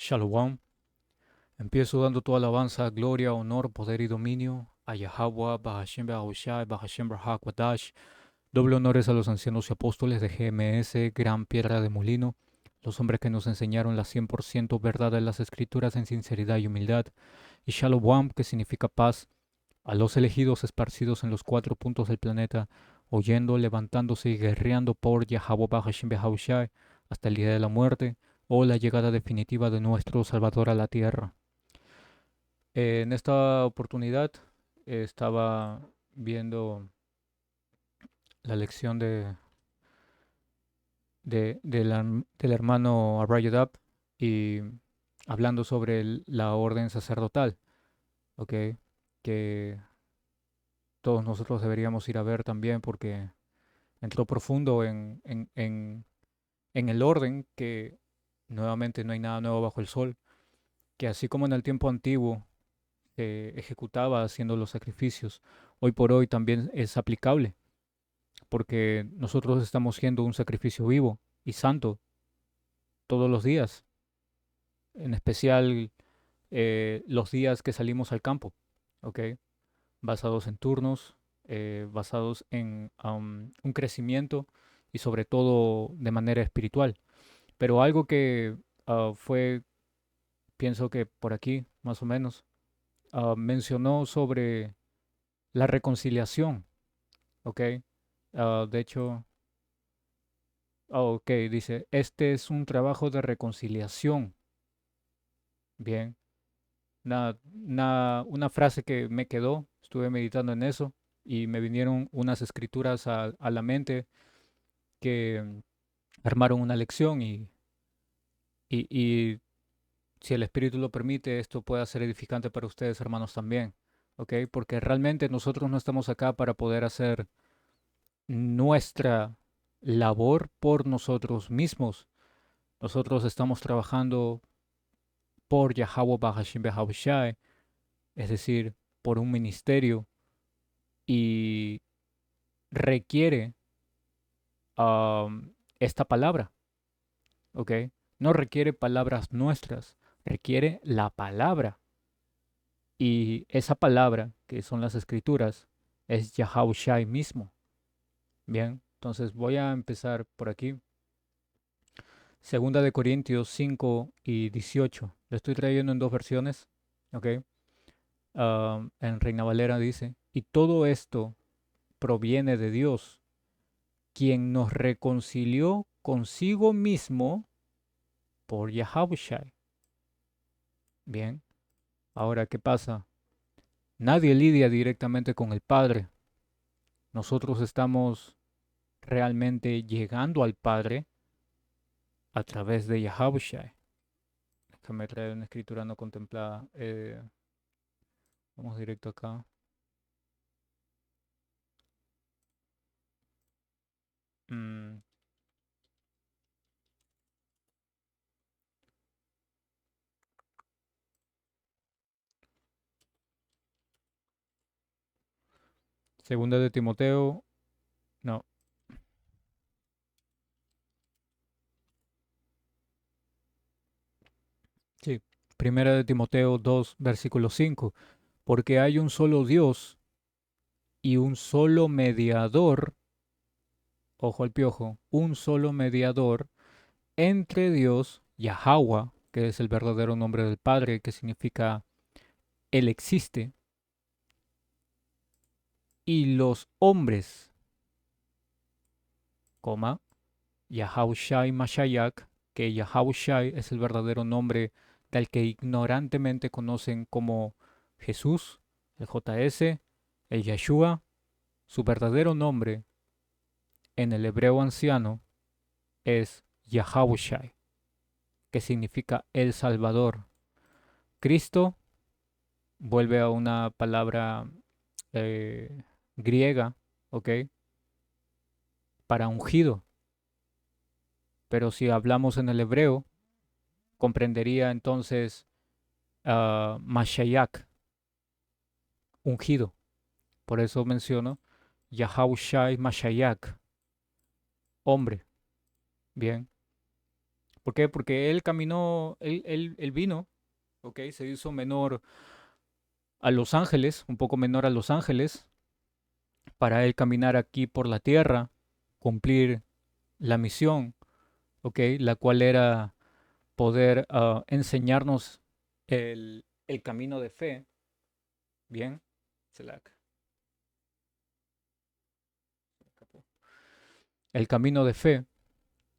Shalom. Empiezo dando toda alabanza, gloria, honor, poder y dominio a Yahweh, Bahashem Bahushai, Bahashem Rahak Wadash. Doble honores a los ancianos y apóstoles de GMS, Gran Piedra de Molino, los hombres que nos enseñaron la 100% verdad de las Escrituras en sinceridad y humildad. Y Shalom, que significa paz, a los elegidos esparcidos en los 4 puntos del planeta, oyendo, levantándose y guerreando por Yahweh Bahashem Bahushai hasta el día de la muerte o la llegada definitiva de nuestro Salvador a la tierra. En esta oportunidad estaba viendo la lección del hermano Arayodab y hablando sobre la orden sacerdotal, ¿ok? Que todos nosotros deberíamos ir a ver también porque entró profundo en el orden que nuevamente no hay nada nuevo bajo el sol, que así como en el tiempo antiguo se ejecutaba haciendo los sacrificios, hoy por hoy también es aplicable porque nosotros estamos siendo un sacrificio vivo y santo todos los días, en especial los días que salimos al campo, ¿ok? Basados en turnos, basados en un crecimiento y sobre todo de manera espiritual. Pero algo que fue, pienso que por aquí, más o menos, mencionó sobre la reconciliación, ¿ok? De hecho, ok, dice, este es un trabajo de reconciliación. Bien, una frase que me quedó, estuve meditando en eso y me vinieron unas escrituras a la mente que armaron una lección y si el Espíritu lo permite, esto pueda ser edificante para ustedes, hermanos, también. ¿Ok? Porque realmente nosotros no estamos acá para poder hacer nuestra labor por nosotros mismos. Nosotros estamos trabajando por Yahweh Bahashim Behahushai, es decir, por un ministerio y requiere esta palabra, ¿ok? No requiere palabras nuestras, requiere la palabra. Y esa palabra, que son las escrituras, es Yahushai mismo. Bien, entonces voy a empezar por aquí. Segunda de Corintios 5 y 18. Lo estoy trayendo en dos versiones, ¿ok? En Reina Valera dice, y todo esto proviene de Dios, quien nos reconcilió consigo mismo por Yahushai. Bien, ahora, ¿qué pasa? Nadie lidia directamente con el Padre. Nosotros estamos realmente llegando al Padre a través de Yahushai. Déjame traer una escritura no contemplada. Vamos directo acá. Mm, Segunda de Timoteo. No, sí. Primera de Timoteo 2, versículo 5. Porque hay un solo Dios y un solo mediador, ojo al piojo, un solo mediador entre Dios, Yahweh, que es el verdadero nombre del Padre, que significa Él existe, y los hombres, coma, Yahushai Mashayak, que Yahushai es el verdadero nombre del que ignorantemente conocen como Jesús, el JS, el Yeshua, su verdadero nombre en el hebreo anciano es Yahushai, que significa el Salvador. Cristo vuelve a una palabra eh, griega, ¿ok? Para ungido, pero si hablamos en el hebreo, comprendería entonces Mashayak, ungido. Por eso menciono Yahushai Mashayak, hombre. Bien. ¿Por qué? Porque él caminó, él vino, ¿ok? Se hizo menor a Los Ángeles, un poco menor a Los Ángeles, para él caminar aquí por la tierra, cumplir la misión, ¿ok? La cual era poder enseñarnos el camino de fe, ¿bien? Se la escapó. El camino de fe,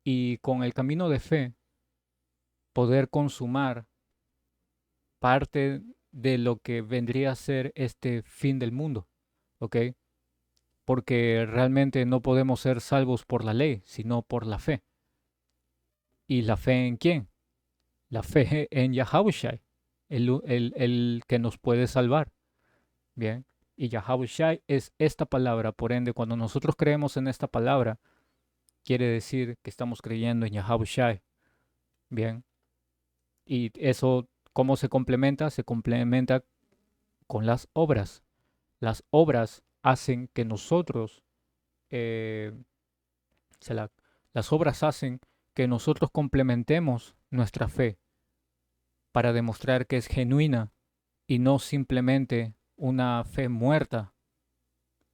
y con el camino de fe poder consumar parte de lo que vendría a ser este fin del mundo, ¿ok? Porque realmente no podemos ser salvos por la ley, sino por la fe. ¿Y la fe en quién? La fe en Yahushua, el que nos puede salvar. Bien. Y Yahushua es esta palabra. Por ende, cuando nosotros creemos en esta palabra, quiere decir que estamos creyendo en Yahushua. Bien. Y eso, ¿cómo se complementa? Se complementa con las obras. Las obras hacen que nosotros, eh, se la- las obras hacen que nosotros complementemos nuestra fe para demostrar que es genuina y no simplemente una fe muerta,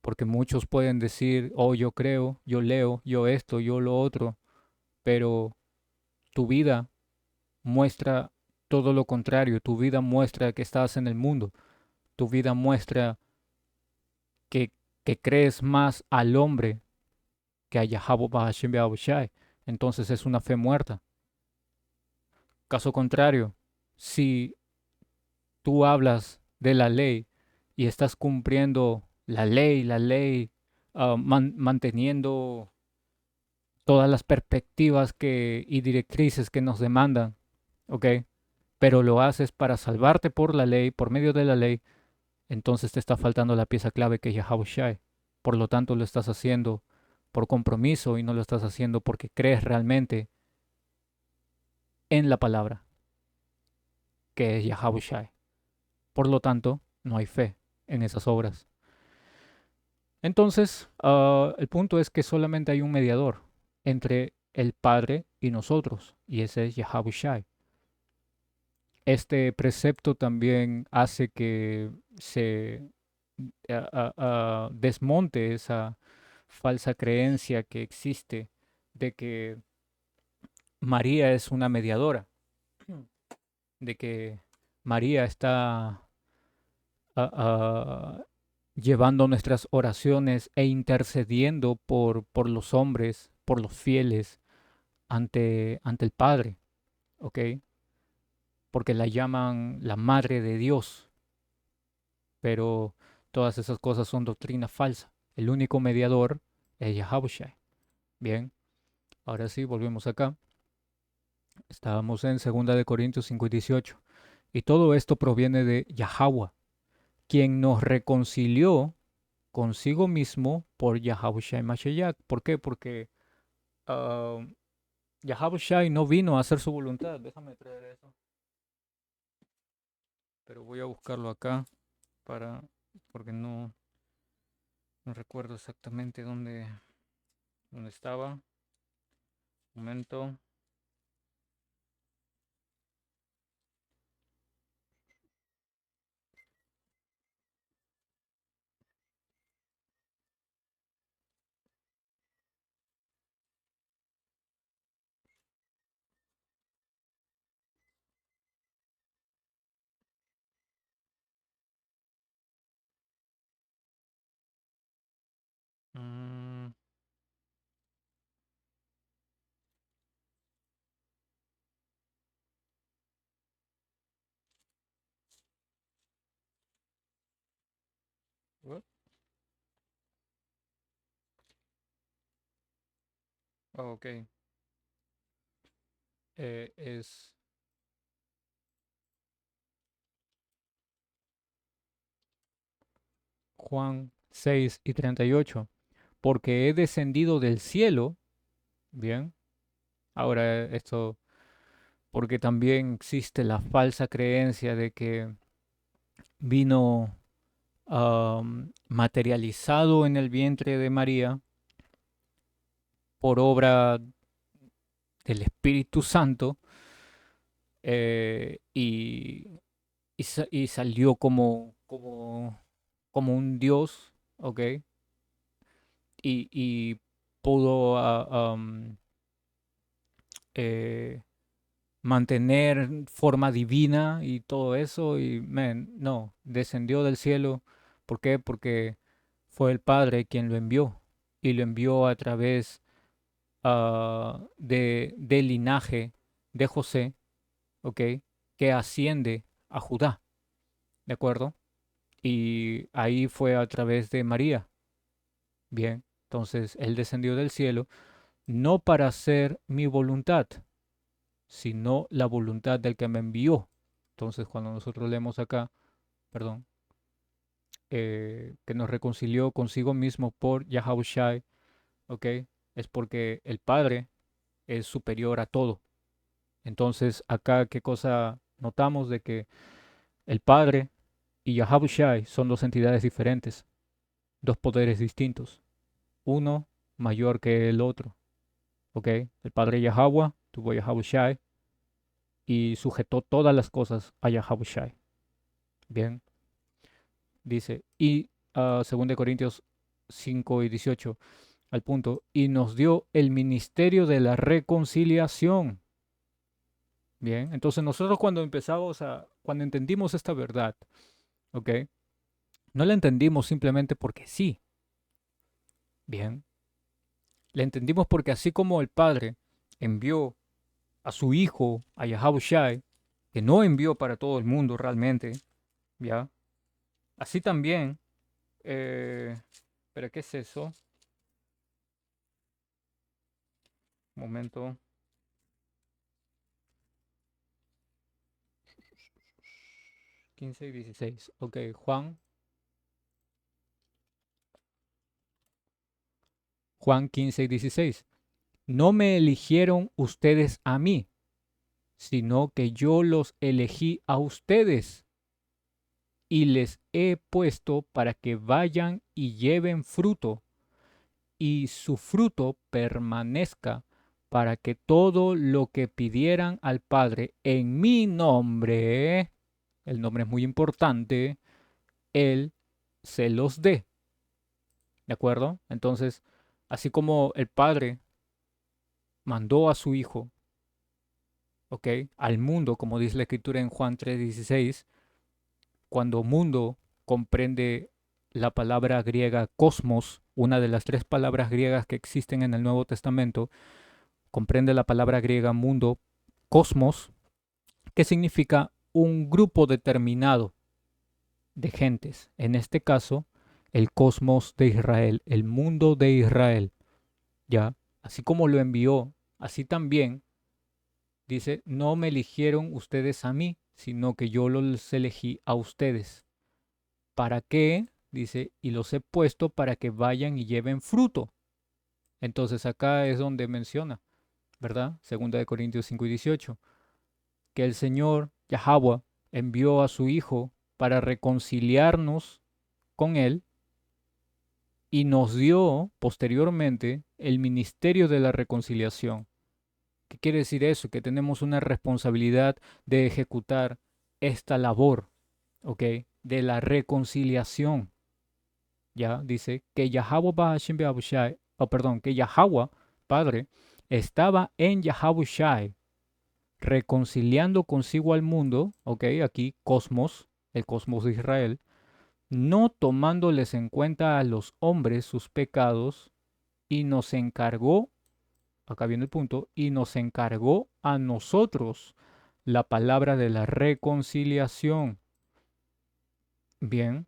porque muchos pueden decir, oh, yo creo, yo leo, yo esto, yo lo otro, pero tu vida muestra todo lo contrario, tu vida muestra que estás en el mundo, tu vida muestra que, que crees más al hombre que a Yahweh Bahashem Yahushai. Entonces es una fe muerta. Caso contrario, si tú hablas de la ley y estás cumpliendo la ley, manteniendo todas las perspectivas y directrices que nos demandan, ¿ok? Pero lo haces para salvarte por la ley, por medio de la ley, entonces te está faltando la pieza clave que es Yahushua. Por lo tanto, lo estás haciendo por compromiso y no lo estás haciendo porque crees realmente en la palabra, que es Yahushua. Por lo tanto, no hay fe en esas obras. Entonces, el punto es que solamente hay un mediador entre el Padre y nosotros, y ese es Yahushua. Este precepto también hace que se desmonte esa falsa creencia que existe de que María es una mediadora, de que María está ah, ah, llevando nuestras oraciones e intercediendo por los hombres, por los fieles ante el Padre, ¿ok? Porque la llaman la Madre de Dios, pero todas esas cosas son doctrina falsa. El único mediador es Yahushua. Bien, ahora sí, volvemos acá. Estábamos en 2 Corintios 5:18. Y todo esto proviene de Yahweh, quien nos reconcilió consigo mismo por Yahushua Mashiach. ¿Por qué? Porque uh, Yahushua no vino a hacer su voluntad. Déjame traer eso. Pero voy a buscarlo acá para porque no recuerdo exactamente dónde estaba. Un momento. Mm, what? Oh, ok. Es Juan 6:38. Porque he descendido del cielo. Bien. Ahora esto, porque también existe la falsa creencia de que vino materializado en el vientre de María por obra del Espíritu Santo, y, y salió como un Dios, ¿ok? Y pudo eh, mantener forma divina y todo eso, y man, no, descendió del cielo. ¿Por qué? Porque fue el Padre quien lo envió, y lo envió a través del linaje de José, ¿ok? Que asciende a Judá, ¿de acuerdo? Y ahí fue a través de María. Bien, entonces él descendió del cielo no para hacer mi voluntad, sino la voluntad del que me envió. Entonces, cuando nosotros leemos acá, perdón, que nos reconcilió consigo mismo por Yahushai, ¿ok? Es porque el Padre es superior a todo. Entonces, acá, ¿qué cosa notamos? De que el Padre y Yahushai son dos entidades diferentes, dos poderes distintos, uno mayor que el otro, ¿ok? El Padre Yahweh tuvo Yahushai y sujetó todas las cosas a Yahushai. Bien, dice, y 2 Corintios 5:18, al punto, y nos dio el ministerio de la reconciliación. Bien, entonces nosotros cuando entendimos esta verdad, ¿ok? No la entendimos simplemente porque sí, bien, la entendimos porque así como el Padre envió a su Hijo, a Yahushai, que no envió para todo el mundo realmente, ¿ya? Así también, ¿pero qué es eso? Un momento. 15 y 16. Ok, Juan 15 y 16. No me eligieron ustedes a mí, sino que yo los elegí a ustedes y les he puesto para que vayan y lleven fruto, y su fruto permanezca, para que todo lo que pidieran al Padre en mi nombre, el nombre es muy importante, Él se los dé. ¿De acuerdo? Entonces, así como el Padre mandó a su Hijo, ¿ok? Al mundo, como dice la Escritura en Juan 3:16, cuando mundo comprende la palabra griega cosmos, una de las tres palabras griegas que existen en el Nuevo Testamento, comprende la palabra griega mundo, cosmos, que significa un grupo determinado de gentes. En este caso, el cosmos de Israel, el mundo de Israel, ¿ya? Así como lo envió, así también dice, no me eligieron ustedes a mí, sino que yo los elegí a ustedes. ¿Para qué? Dice, y los he puesto para que vayan y lleven fruto. Entonces acá es donde menciona, ¿verdad? Segunda de Corintios 5:18, que el Señor Yahweh envió a su Hijo para reconciliarnos con Él y nos dio posteriormente el ministerio de la reconciliación. ¿Qué quiere decir eso? Que tenemos una responsabilidad de ejecutar esta labor, ¿ok? De la reconciliación. Ya dice que Yahweh perdón, que Yahweh, Padre, estaba en Yahushai, reconciliando consigo al mundo, ¿ok? Aquí cosmos, el cosmos de Israel, no tomándoles en cuenta a los hombres sus pecados, y nos encargó, acá viene el punto, y nos encargó a nosotros la palabra de la reconciliación. Bien,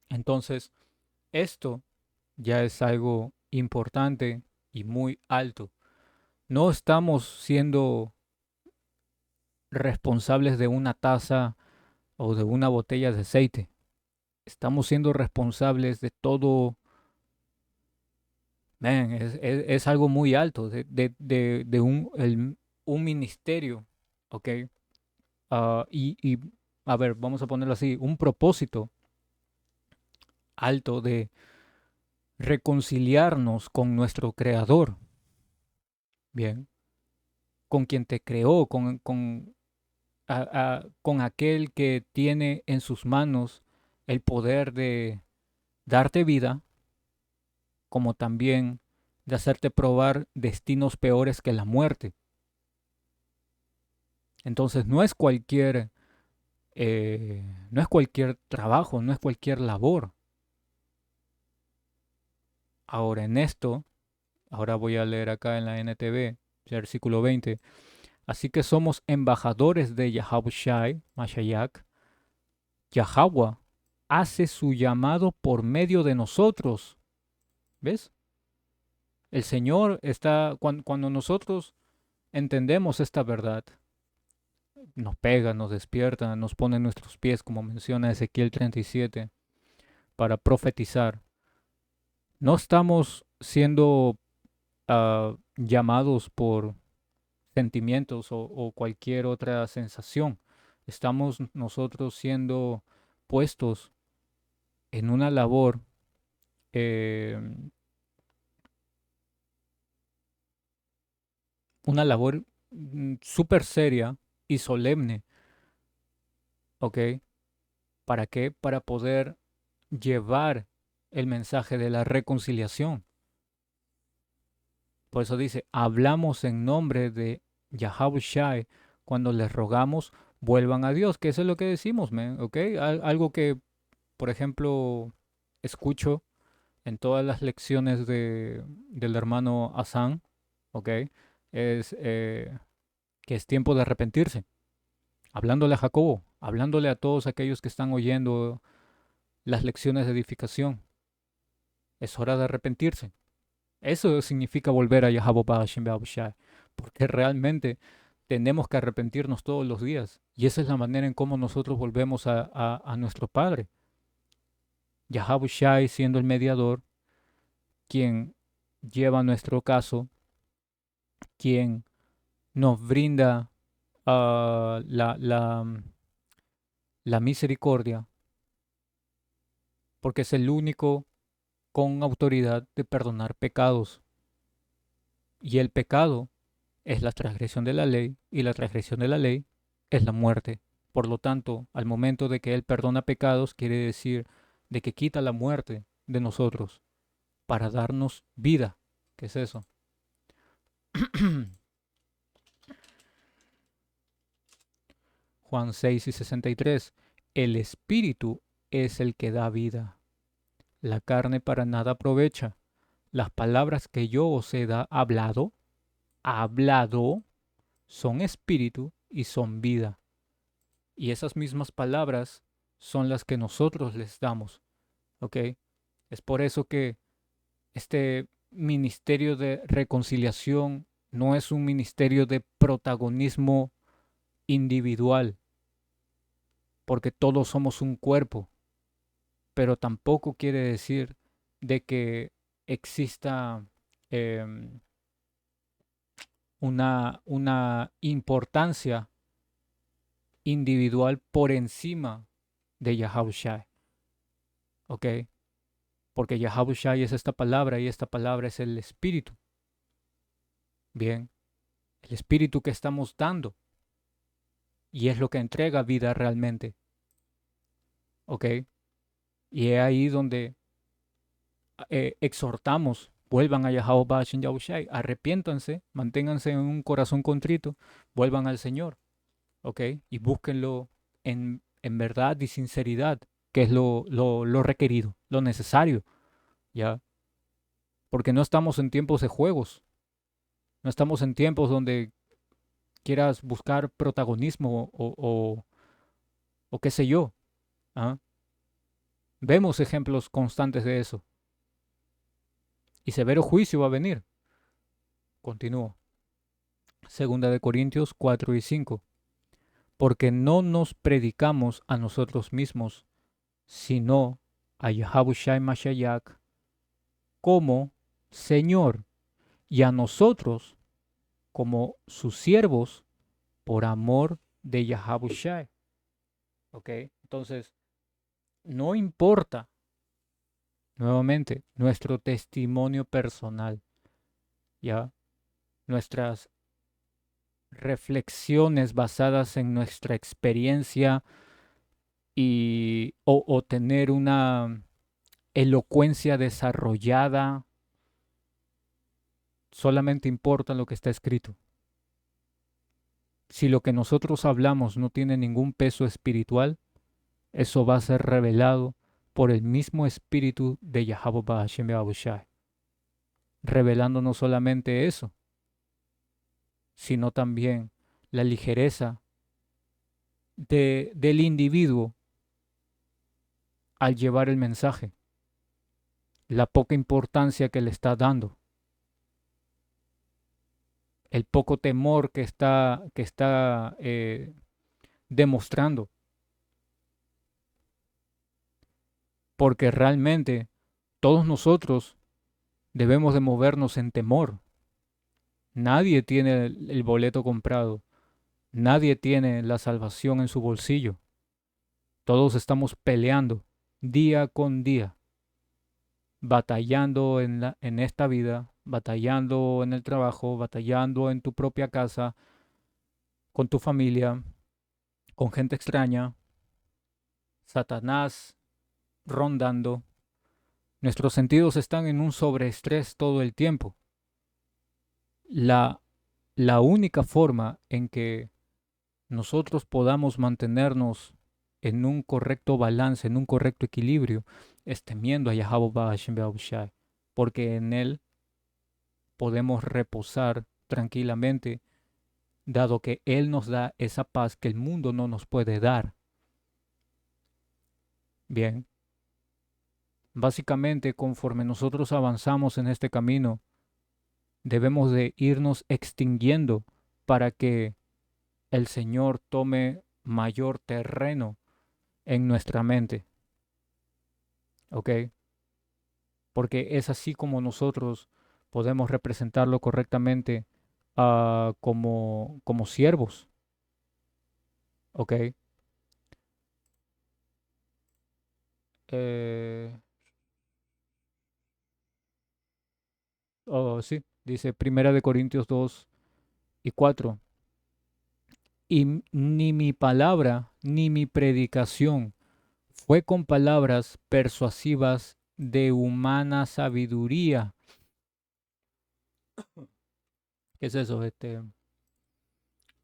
entonces esto ya es algo importante y muy alto. No estamos siendo responsables de una taza o de una botella de aceite. Estamos siendo responsables de todo. Man, es algo muy alto, de un ministerio, ¿ok? Y, a ver, vamos a ponerlo así, un propósito alto de reconciliarnos con nuestro Creador. Bien. con quien te creó, con aquel que tiene en sus manos el poder de darte vida, como también de hacerte probar destinos peores que la muerte. Entonces no es cualquier trabajo, no es cualquier labor. Ahora en esto, ahora voy a leer acá en la NTV, versículo 20. Así que somos embajadores de Yahawashi, Mashayak. Yahweh hace su llamado por medio de nosotros. ¿Ves? El Señor está, cuando nosotros entendemos esta verdad, nos pega, nos despierta, nos pone en nuestros pies, como menciona Ezequiel 37, para profetizar. No estamos siendo llamados por sentimientos o cualquier otra sensación. Estamos nosotros siendo puestos en eh, una labor súper seria y solemne, ¿ok? ¿Para qué? Para poder llevar el mensaje de la reconciliación. Por eso dice, hablamos en nombre de Yahawashi cuando les rogamos vuelvan a Dios, que eso es lo que decimos, man, ¿ok? Algo que, por ejemplo, escucho en todas las lecciones del hermano Hassan, ¿ok? Es que es tiempo de arrepentirse. Hablándole a Jacobo, hablándole a todos aquellos que están oyendo las lecciones de edificación. Es hora de arrepentirse. Eso significa volver a Yahweh Ba'ashim Be'ahushai, porque realmente tenemos que arrepentirnos todos los días. Y esa es la manera en cómo nosotros volvemos a nuestro Padre. Yahweh Shai siendo el mediador, quien lleva nuestro caso, quien nos brinda la misericordia, porque es el único con autoridad de perdonar pecados. Y el pecado es la transgresión de la ley, y la transgresión de la ley es la muerte. Por lo tanto, al momento de que Él perdona pecados, quiere decir de que quita la muerte de nosotros para darnos vida. ¿Qué es eso? Juan 6 y 63. El Espíritu es el que da vida. La carne para nada aprovecha. Las palabras que yo os he hablado, son espíritu y son vida. Y esas mismas palabras son las que nosotros les damos, ¿ok? Es por eso que este ministerio de reconciliación no es un ministerio de protagonismo individual, porque todos somos un cuerpo, pero tampoco quiere decir de que exista em, una importancia individual por encima de Yahushua, ¿ok? Porque Yahushua es esta palabra y esta palabra es el Espíritu. Bien, el Espíritu que estamos dando y es lo que entrega vida realmente, ¿ok? Y es ahí donde exhortamos, vuelvan a Yahweh Shem Yahushai, arrepiéntanse, manténganse en un corazón contrito, vuelvan al Señor, ¿ok? Y búsquenlo en verdad y sinceridad, que es lo requerido, lo necesario, ¿ya? Porque no estamos en tiempos de juegos, no estamos en tiempos donde quieras buscar protagonismo o qué sé yo, ¿ah? Vemos ejemplos constantes de eso. Y severo juicio va a venir. Continúo. Segunda de Corintios 4 y 5. Porque no nos predicamos a nosotros mismos, sino a Yahabushai Mashayak como Señor, y a nosotros como sus siervos por amor de Yahabushai. ¿Ok? Entonces, no importa, nuevamente, nuestro testimonio personal, ¿ya? Nuestras reflexiones basadas en nuestra experiencia o tener una elocuencia desarrollada, solamente importa lo que está escrito. Si lo que nosotros hablamos no tiene ningún peso espiritual, eso va a ser revelado por el mismo espíritu de Yahweh Bahashem Yahushai, revelando no solamente eso, sino también la ligereza del individuo al llevar el mensaje, la poca importancia que le está dando, el poco temor que está demostrando, porque realmente todos nosotros debemos de movernos en temor. Nadie tiene el boleto comprado, nadie tiene la salvación en su bolsillo. Todos estamos peleando día con día, batallando en esta vida, batallando en el trabajo, batallando en tu propia casa, con tu familia, con gente extraña, Satanás rondando. Nuestros sentidos están en un sobreestrés todo el tiempo. La, la única forma en que nosotros podamos mantenernos en un correcto balance, en un correcto equilibrio, es temiendo a Yahweh Ba'ashem Be'ahushai, porque en Él podemos reposar tranquilamente, dado que Él nos da esa paz que el mundo no nos puede dar. Bien, básicamente conforme nosotros avanzamos en este camino, debemos de irnos extinguiendo para que el Señor tome mayor terreno en nuestra mente, ¿ok? Porque es así como nosotros podemos representarlo correctamente como siervos, ¿ok? Eh, oh, sí, dice Primera de Corintios 2:4. Y ni mi palabra ni mi predicación fue con palabras persuasivas de humana sabiduría. ¿Qué es eso?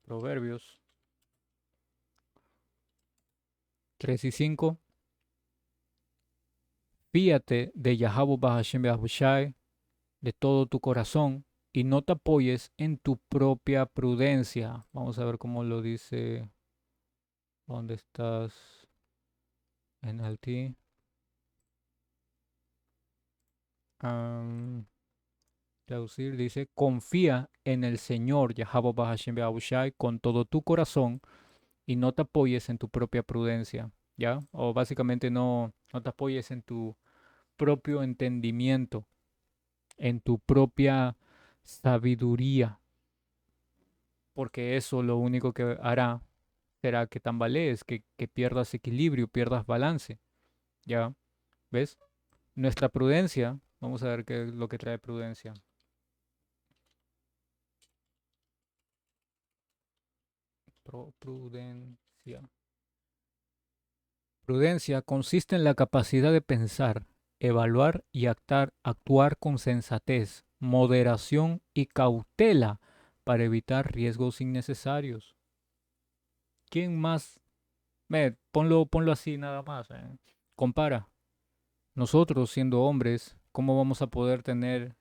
Proverbios 3:5. Fíate de Yahweh Bahashem Yahushai de todo tu corazón y no te apoyes en tu propia prudencia. Vamos a ver cómo lo dice. ¿Dónde estás? NLT. Am, Traducir dice, confía en el Señor Yahweh Bahashem Yahushai con todo tu corazón y no te apoyes en tu propia prudencia, ¿ya? O básicamente no te apoyes en tu propio entendimiento, en tu propia sabiduría, porque eso lo único que hará será que tambalees, que pierdas equilibrio, pierdas balance, ¿ya? ¿Ves? Nuestra prudencia, vamos a ver qué es lo que trae prudencia. Prudencia. Prudencia consiste en la capacidad de pensar, evaluar y actuar con sensatez, moderación y cautela para evitar riesgos innecesarios. ¿Quién más? Ponlo así nada más. Compara. Nosotros siendo hombres, ¿cómo vamos a poder tener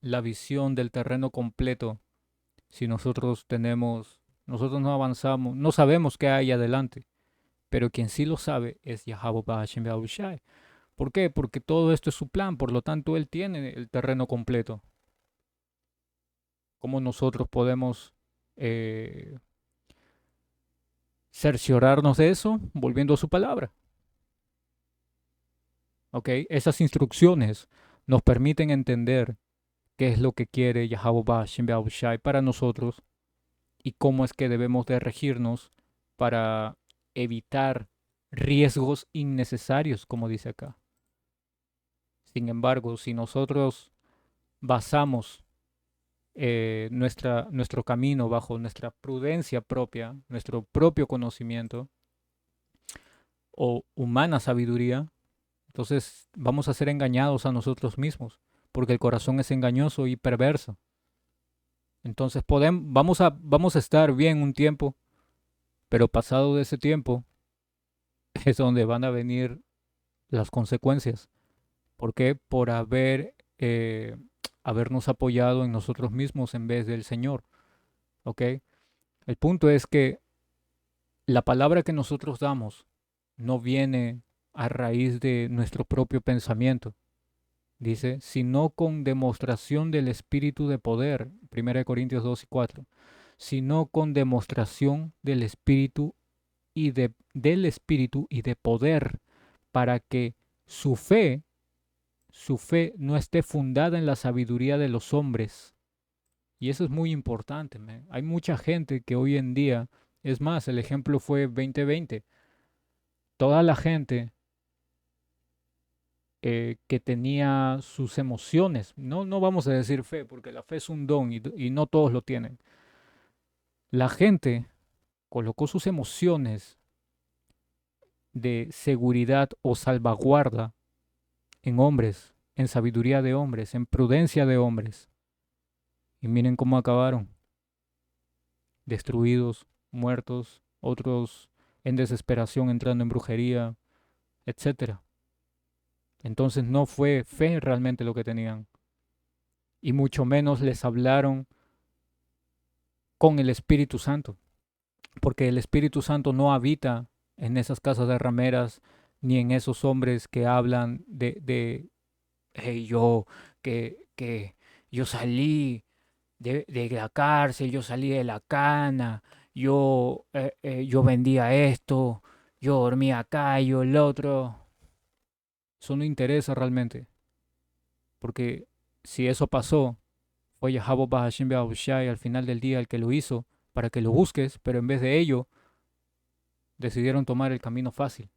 la visión del terreno completo si nosotros no avanzamos, no sabemos qué hay adelante? Pero quien sí lo sabe es Yahweh Ba'ashem Yahushai. ¿Por qué? Porque todo esto es su plan, por lo tanto Él tiene el terreno completo. ¿Cómo nosotros podemos eh, cerciorarnos de eso? Volviendo a su palabra. ¿Ok? Esas instrucciones nos permiten entender qué es lo que quiere Yahweh Ba'ashem Yahushai para nosotros y cómo es que debemos de regirnos para evitar riesgos innecesarios, como dice acá. Sin embargo, si nosotros basamos nuestro camino bajo nuestra prudencia propia, nuestro propio conocimiento o humana sabiduría, entonces vamos a ser engañados a nosotros mismos, porque el corazón es engañoso y perverso. Entonces vamos a estar bien un tiempo, pero pasado de ese tiempo es donde van a venir las consecuencias. ¿Por qué? Por habernos apoyado en nosotros mismos en vez del Señor. ¿Ok? El punto es que la palabra que nosotros damos no viene a raíz de nuestro propio pensamiento, dice, sino con demostración del Espíritu de poder, 1 Corintios 2 y 4, sino con demostración del Espíritu del Espíritu y de poder, para que su fe, su fe no esté fundada en la sabiduría de los hombres. Y eso es muy importante, man. Hay mucha gente que hoy en día, es más, el ejemplo fue 2020, toda la gente que tenía sus emociones, no vamos a decir fe, porque la fe es un don y no todos lo tienen. La gente colocó sus emociones de seguridad o salvaguarda en hombres, en sabiduría de hombres, en prudencia de hombres. Y miren cómo acabaron, destruidos, muertos, otros en desesperación entrando en brujería, etcétera. Entonces no fue fe realmente lo que tenían. Y mucho menos les hablaron con el Espíritu Santo, porque el Espíritu Santo no habita en esas casas de rameras ni en esos hombres que hablan hey, que yo salí de la cárcel, yo salí de la cana, yo vendía esto, yo dormía acá, yo el otro. Eso no interesa realmente, porque si eso pasó, fue Yahweh Bahashim Beahushai al final del día el que lo hizo para que lo busques, pero en vez de ello decidieron tomar el camino fácil,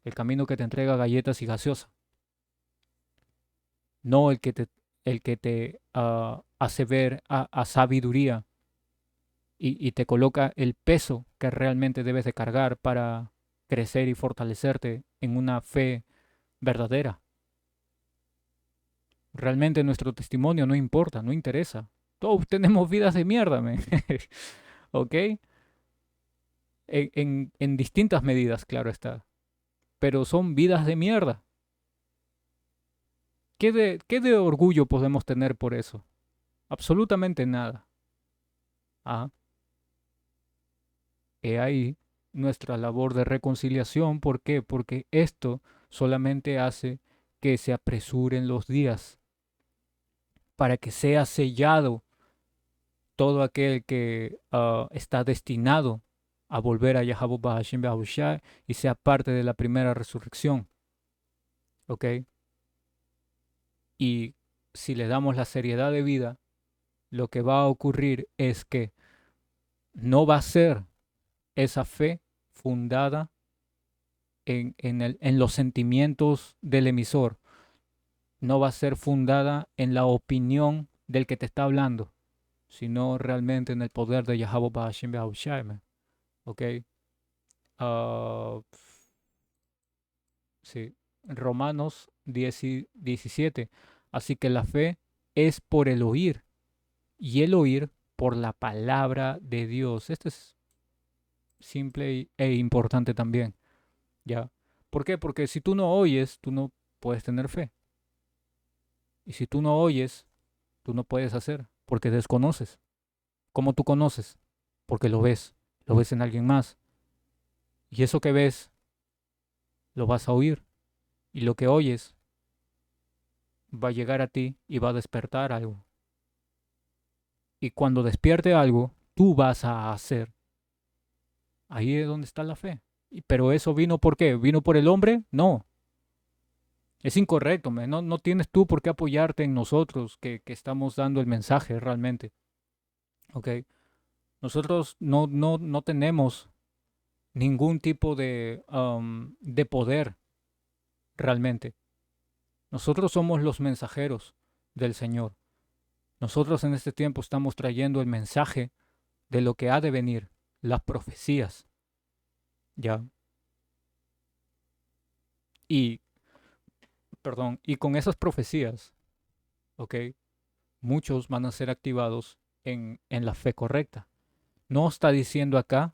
el camino que te entrega galletas y gaseosa, no el que te hace ver a sabiduría y te coloca el peso que realmente debes de cargar para crecer y fortalecerte en una fe verdadera. Realmente nuestro testimonio no importa, no interesa. Todos tenemos vidas de mierda, man. ¿Ok? En distintas medidas, claro está. Pero son vidas de mierda. ¿Qué de orgullo podemos tener por eso? Absolutamente nada. Ah, he ahí nuestra labor de reconciliación. ¿Por qué? Porque esto solamente hace que se apresuren los días para que sea sellado todo aquel que está destinado a volver a Yahweh Bahashim Behahushai y sea parte de la primera resurrección. ¿Ok? Y si le damos la seriedad de vida, lo que va a ocurrir es que no va a ser esa fe fundada en los sentimientos del emisor, no va a ser fundada en la opinión del que te está hablando, sino realmente en el poder de Yahweh Bahashim Behahushai. ¿Ok? Ah, sí. Romanos 10 y 17. Así que la fe es por el oír y el oír por la palabra de Dios. Esto es simple e importante también, ¿ya? ¿Por qué? Porque si tú no oyes, tú no puedes tener fe. Y si tú no oyes, tú no puedes hacer, porque desconoces. ¿Cómo tú conoces? Porque lo ves en alguien más. Y eso que ves, lo vas a oír. Y lo que oyes va a llegar a ti y va a despertar algo. Y cuando despierte algo, tú vas a hacer. Ahí es donde está la fe. Pero eso vino ¿por qué? ¿Vino por el hombre? No. Es incorrecto, man. No tienes tú por qué apoyarte en nosotros que estamos dando el mensaje realmente. ¿Ok? Nosotros no tenemos ningún tipo de poder realmente. Nosotros somos los mensajeros del Señor. Nosotros en este tiempo estamos trayendo el mensaje de lo que ha de venir, las profecías, ¿ya? Y, perdón, y con esas profecías, ¿ok? Muchos van a ser activados en la fe correcta. No está diciendo acá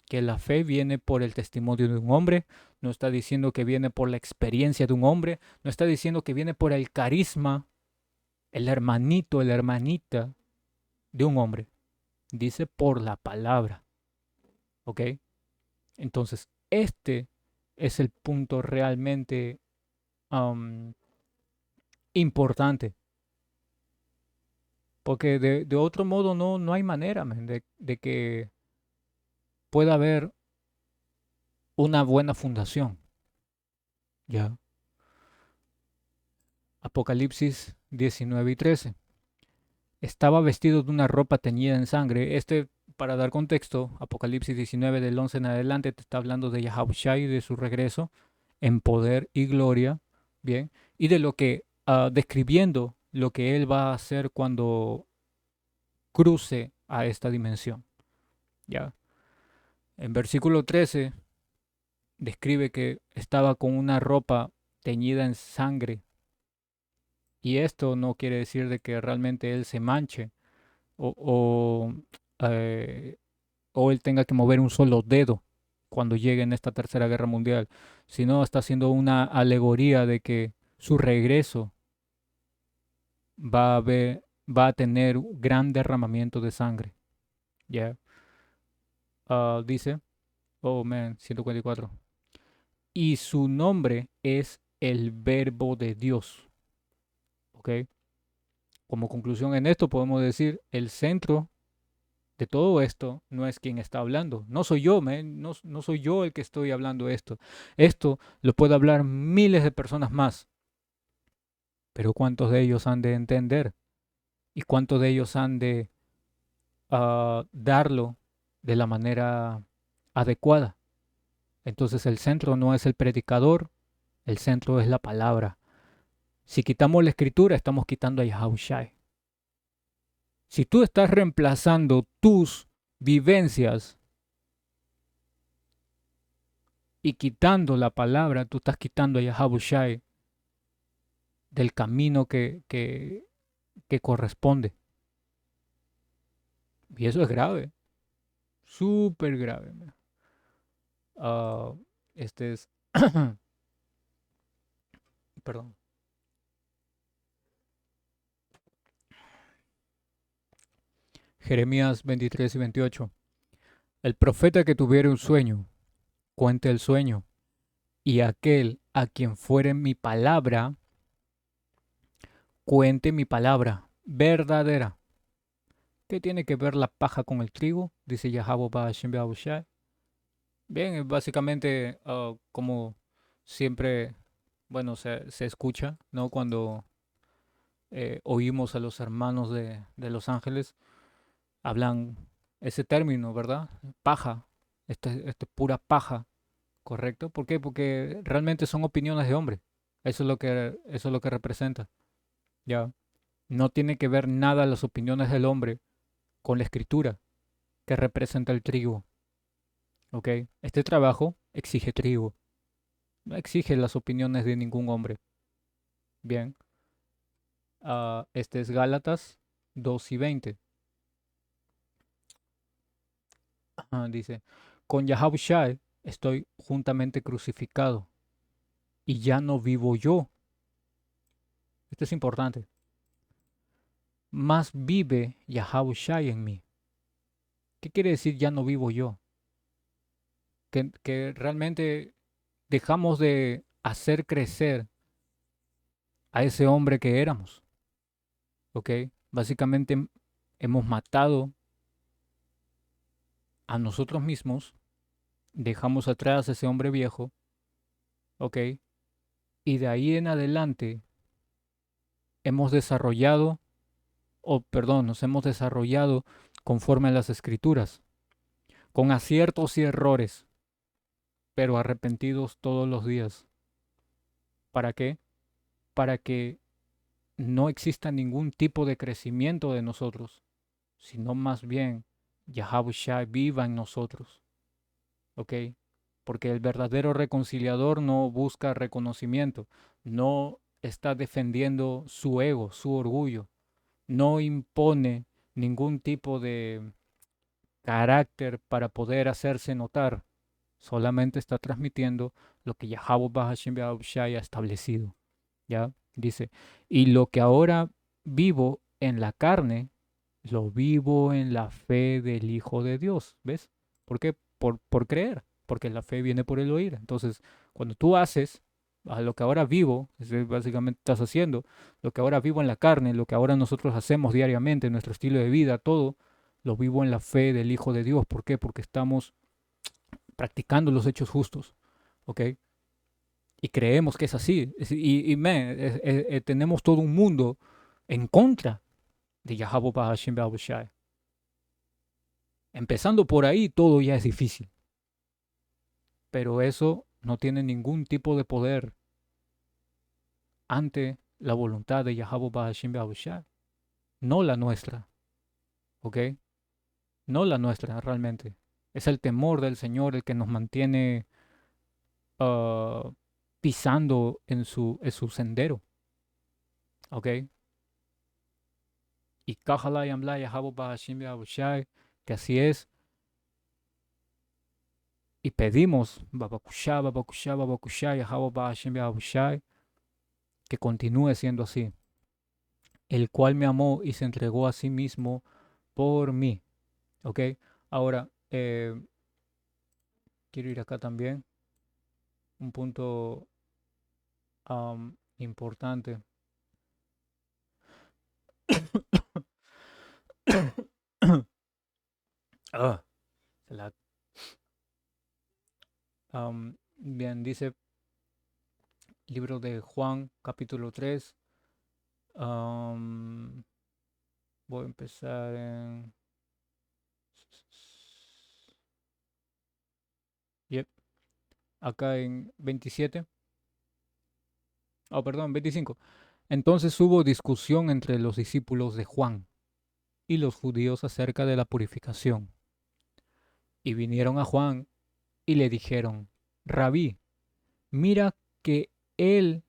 que la fe viene por el testimonio de un hombre, no está diciendo que viene por la experiencia de un hombre, no está diciendo que viene por el carisma, el hermanito, la hermanita de un hombre. Dice por la palabra, ¿ok? Entonces, este es el punto realmente um, importante, porque de otro modo no hay manera, man, de que pueda haber una buena fundación, ¿ya? Apocalipsis 19:13. Estaba vestido de una ropa teñida en sangre. Para dar contexto, Apocalipsis 19 del 11 en adelante te está hablando de Yahushua y de su regreso en poder y gloria, ¿bien? Y de lo que, describiendo lo que él va a hacer cuando cruce a esta dimensión, ¿ya? En versículo 13 describe que estaba con una ropa teñida en sangre, y esto no quiere decir de que realmente él se manche o, o, eh, o él tenga que mover un solo dedo cuando llegue en esta tercera guerra mundial, sino está haciendo una alegoría de que su regreso va a tener un gran derramamiento de sangre. ¿Ya? Dice, oh man, 144. Y su nombre es el Verbo de Dios. ¿Ok? Como conclusión en esto podemos decir, el centro de todo esto no es quien está hablando. No soy yo, man. No soy yo el que estoy hablando esto. Esto lo puede hablar miles de personas más. Pero ¿cuántos de ellos han de entender? ¿Y cuántos de ellos han de darlo de la manera adecuada? Entonces el centro no es el predicador, el centro es la palabra. Si quitamos la escritura, estamos quitando a Yahushua. Si tú estás reemplazando tus vivencias y quitando la palabra, tú estás quitando a Yahushua del camino que corresponde. Y eso es grave, súper grave. Uh, este es, perdón, Jeremías 23 y 28. El profeta que tuviere un sueño, cuente el sueño, y aquel a quien fuere mi palabra, cuente mi palabra verdadera. ¿Qué tiene que ver la paja con el trigo? Dice Yahweh Ba'ashem Be'ahushai. Bien, es básicamente como siempre, bueno, se escucha, ¿no? Cuando oímos a los hermanos de Los Ángeles, hablan ese término, ¿verdad? Paja, esta es pura paja, ¿correcto? ¿Por qué? Porque realmente son opiniones de hombre. Eso es lo que representa, ¿ya? No tiene que ver nada las opiniones del hombre con la escritura que representa el trigo, ¿ok? Este trabajo exige trigo, no exige las opiniones de ningún hombre. Bien, este es Gálatas 2 y 20. Dice, con Yahushua estoy juntamente crucificado y ya no vivo yo. Esto es importante. Más vive Yahushua en mí. ¿Qué quiere decir ya no vivo yo? Que realmente dejamos de hacer crecer a ese hombre que éramos. ¿Ok? Básicamente hemos matado a nosotros mismos, dejamos atrás a ese hombre viejo, ¿ok? Y de ahí en adelante hemos desarrollado, o perdón, nos hemos desarrollado conforme a las escrituras, con aciertos y errores, pero arrepentidos todos los días. ¿Para qué? Para que no exista ningún tipo de crecimiento de nosotros, sino más bien Yahawashi viva en nosotros, ¿ok? Porque el verdadero reconciliador no busca reconocimiento, no está defendiendo su ego, su orgullo, no impone ningún tipo de carácter para poder hacerse notar, solamente está transmitiendo lo que Yahweh Bahashim Yahushai ha establecido. ¿Ya? Dice, y lo que ahora vivo en la carne, lo vivo en la fe del Hijo de Dios. ¿Ves? ¿Por qué? Por creer, porque la fe viene por el oír. Entonces, cuando tú haces a lo que ahora vivo, es decir, básicamente estás haciendo, lo que ahora vivo en la carne, lo que ahora nosotros hacemos diariamente, nuestro estilo de vida, todo, lo vivo en la fe del Hijo de Dios. ¿Por qué? Porque estamos practicando los hechos justos. ¿Ok? Y creemos que es así. Tenemos todo un mundo en contra de Yahweh Bahashim Bahushai. Empezando por ahí, todo ya es difícil. Pero eso no tiene ningún tipo de poder ante la voluntad de Yahweh Bahashim Bahushai. No la nuestra. ¿Ok? No la nuestra, realmente. Es el temor del Señor el que nos mantiene uh, pisando en su sendero. ¿Ok? Y Kahala Yamla Yahweh Bahashim Bahushai, que así es. Y pedimos, Babakushá, Babakushá, Babakushá, Yahweh Bahashim Yahushai, que continúe siendo así, el cual me amó y se entregó a sí mismo por mí. ¿Ok? Ahora, quiero ir acá también, un punto importante. Ah, la- bien, dice libro de Juan, capítulo 3. Voy a empezar en... Yep, acá en 27. Oh, perdón, 25. Entonces hubo discusión entre los discípulos de Juan y los judíos acerca de la purificación. Y vinieron a Juan y le dijeron, Rabí, mira que él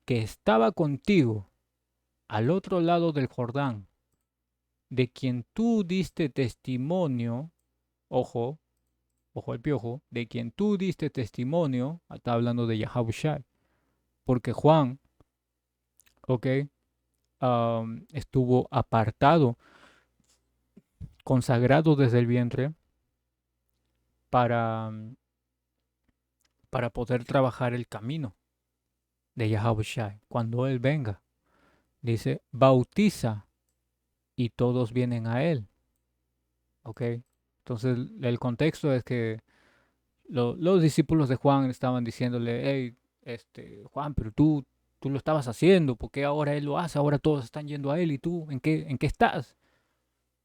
que estaba contigo al otro lado del Jordán, de quien tú diste testimonio, ojo, ojo al piojo, de quien tú diste testimonio, está hablando de Yahushua, porque Juan, ok, estuvo apartado, consagrado desde el vientre para, para poder trabajar el camino de Yahushua. Cuando Él venga, dice, bautiza y todos vienen a Él. ¿Ok? Entonces el contexto es que los discípulos de Juan estaban diciéndole, hey, Juan, pero tú lo estabas haciendo, ¿por qué ahora Él lo hace? Ahora todos están yendo a Él y tú, en qué estás?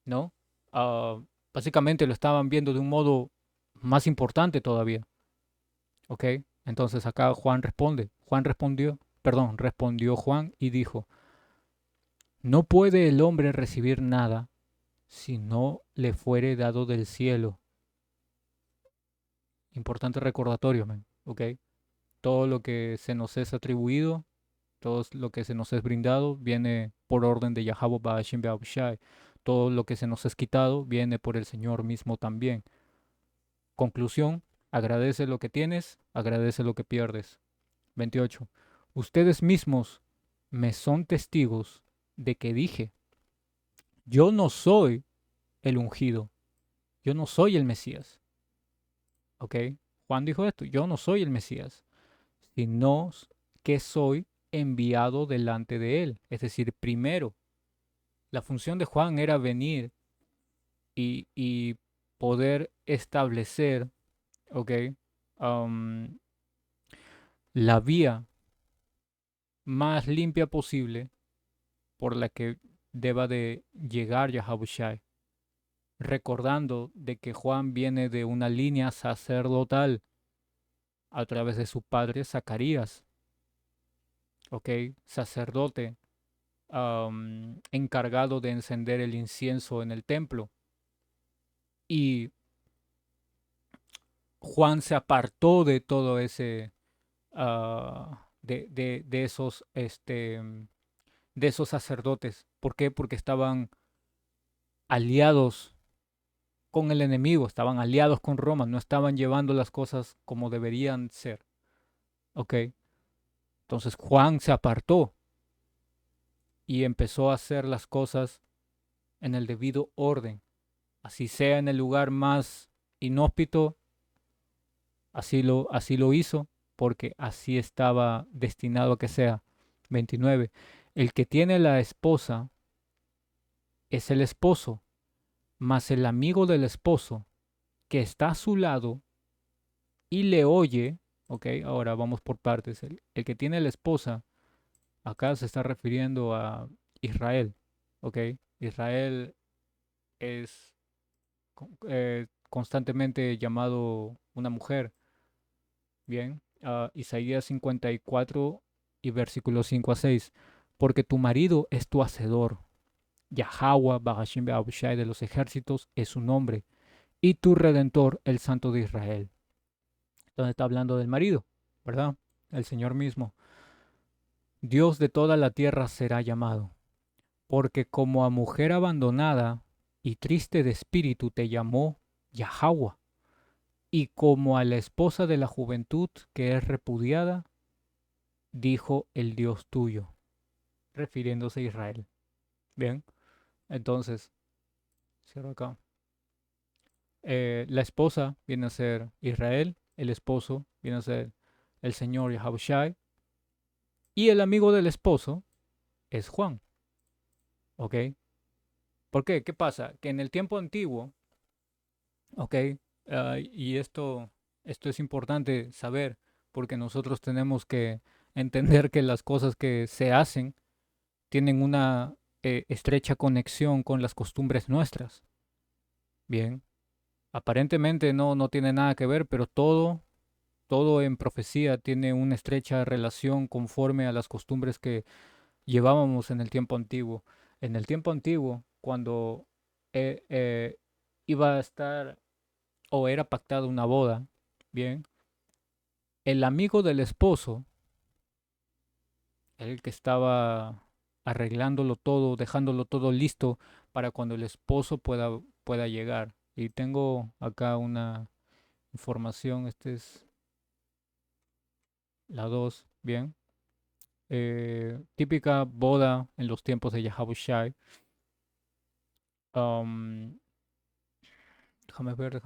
¿No? Ah, básicamente lo estaban viendo de un modo más importante todavía. ¿Ok? Entonces acá Juan responde. Juan respondió, perdón, respondió Juan y dijo, no puede el hombre recibir nada si no le fuere dado del cielo. Importante recordatorio, man. ¿Ok? Todo lo que se nos es atribuido, todo lo que se nos es brindado, viene por orden de Yahweh Ba'ashim Be'ahushai. Todo lo que se nos es quitado viene por el Señor mismo también. Conclusión, agradece lo que tienes, agradece lo que pierdes. 28. Ustedes mismos me son testigos de que dije, yo no soy el ungido, yo no soy el Mesías. ¿Ok? Juan dijo esto, yo no soy el Mesías, sino que soy enviado delante de él. Es decir, primero, la función de Juan era venir y poder establecer, ¿ok? Am, la vía más limpia posible por la que deba de llegar Yahushua, recordando de que Juan viene de una línea sacerdotal a través de su padre Zacarías, ¿ok? Sacerdote encargado de encender el incienso en el templo. Y Juan se apartó de todo ese, de esos sacerdotes. ¿Por qué? Porque estaban aliados con el enemigo, estaban aliados con Roma, no estaban llevando las cosas como deberían ser. ¿Ok? Entonces Juan se apartó y empezó a hacer las cosas en el debido orden. Así sea en el lugar más inhóspito, así lo hizo, porque así estaba destinado a que sea. 29. El que tiene la esposa es el esposo, mas el amigo del esposo que está a su lado y le oye, ok, ahora vamos por partes. El que tiene la esposa, acá se está refiriendo a Israel, ok. Israel es constantemente llamado una mujer, bien. Isaías 54 y versículos 5 a 6. Porque tu marido es tu hacedor, Yahweh Bagashim Beabushai de los ejércitos es su nombre, y tu redentor, el Santo de Israel. Donde está hablando del marido, ¿verdad? El Señor mismo. Dios de toda la tierra será llamado, porque como a mujer abandonada y triste de espíritu te llamó Yahweh, y como a la esposa de la juventud que es repudiada, dijo el Dios tuyo, refiriéndose a Israel. Bien, entonces, cierro acá. La esposa viene a ser Israel, el esposo viene a ser el Señor Yahushai, y el amigo del esposo es Juan, ¿ok? ¿Por qué? ¿Qué pasa? Que en el tiempo antiguo, ¿ok? Y esto es importante saber, porque nosotros tenemos que entender que las cosas que se hacen tienen una estrecha conexión con las costumbres nuestras. Bien, aparentemente no tiene nada que ver, pero todo en profecía tiene una estrecha relación conforme a las costumbres que llevábamos en el tiempo antiguo. En el tiempo antiguo, cuando eh, eh, iba a estar o era pactada una boda, bien, el amigo del esposo, el que estaba arreglándolo todo, dejándolo todo listo para cuando el esposo pueda llegar. Y tengo acá una información, esta es la 2 bien. Típica boda en los tiempos de Yahushai. Am, déjame ver.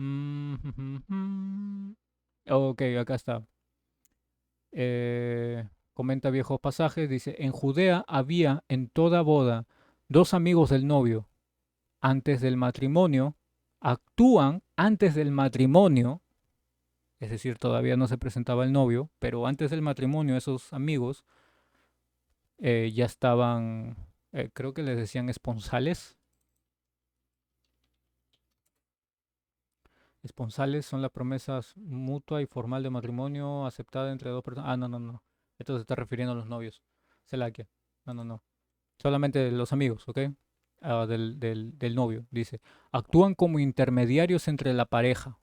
Mm, Ok, acá está. Comenta viejos pasajes, dice, en Judea había en toda boda dos amigos del novio. Antes del matrimonio, actúan antes del matrimonio, es decir, todavía no se presentaba el novio, pero antes del matrimonio esos amigos ya estaban, creo que les decían esponsales. Esponsales son las promesas mutua y formal de matrimonio aceptada entre dos personas. Ah, no. Esto se está refiriendo a los novios. Selakia. No. Solamente los amigos, ¿ok? Del novio, dice. Actúan como intermediarios entre la pareja.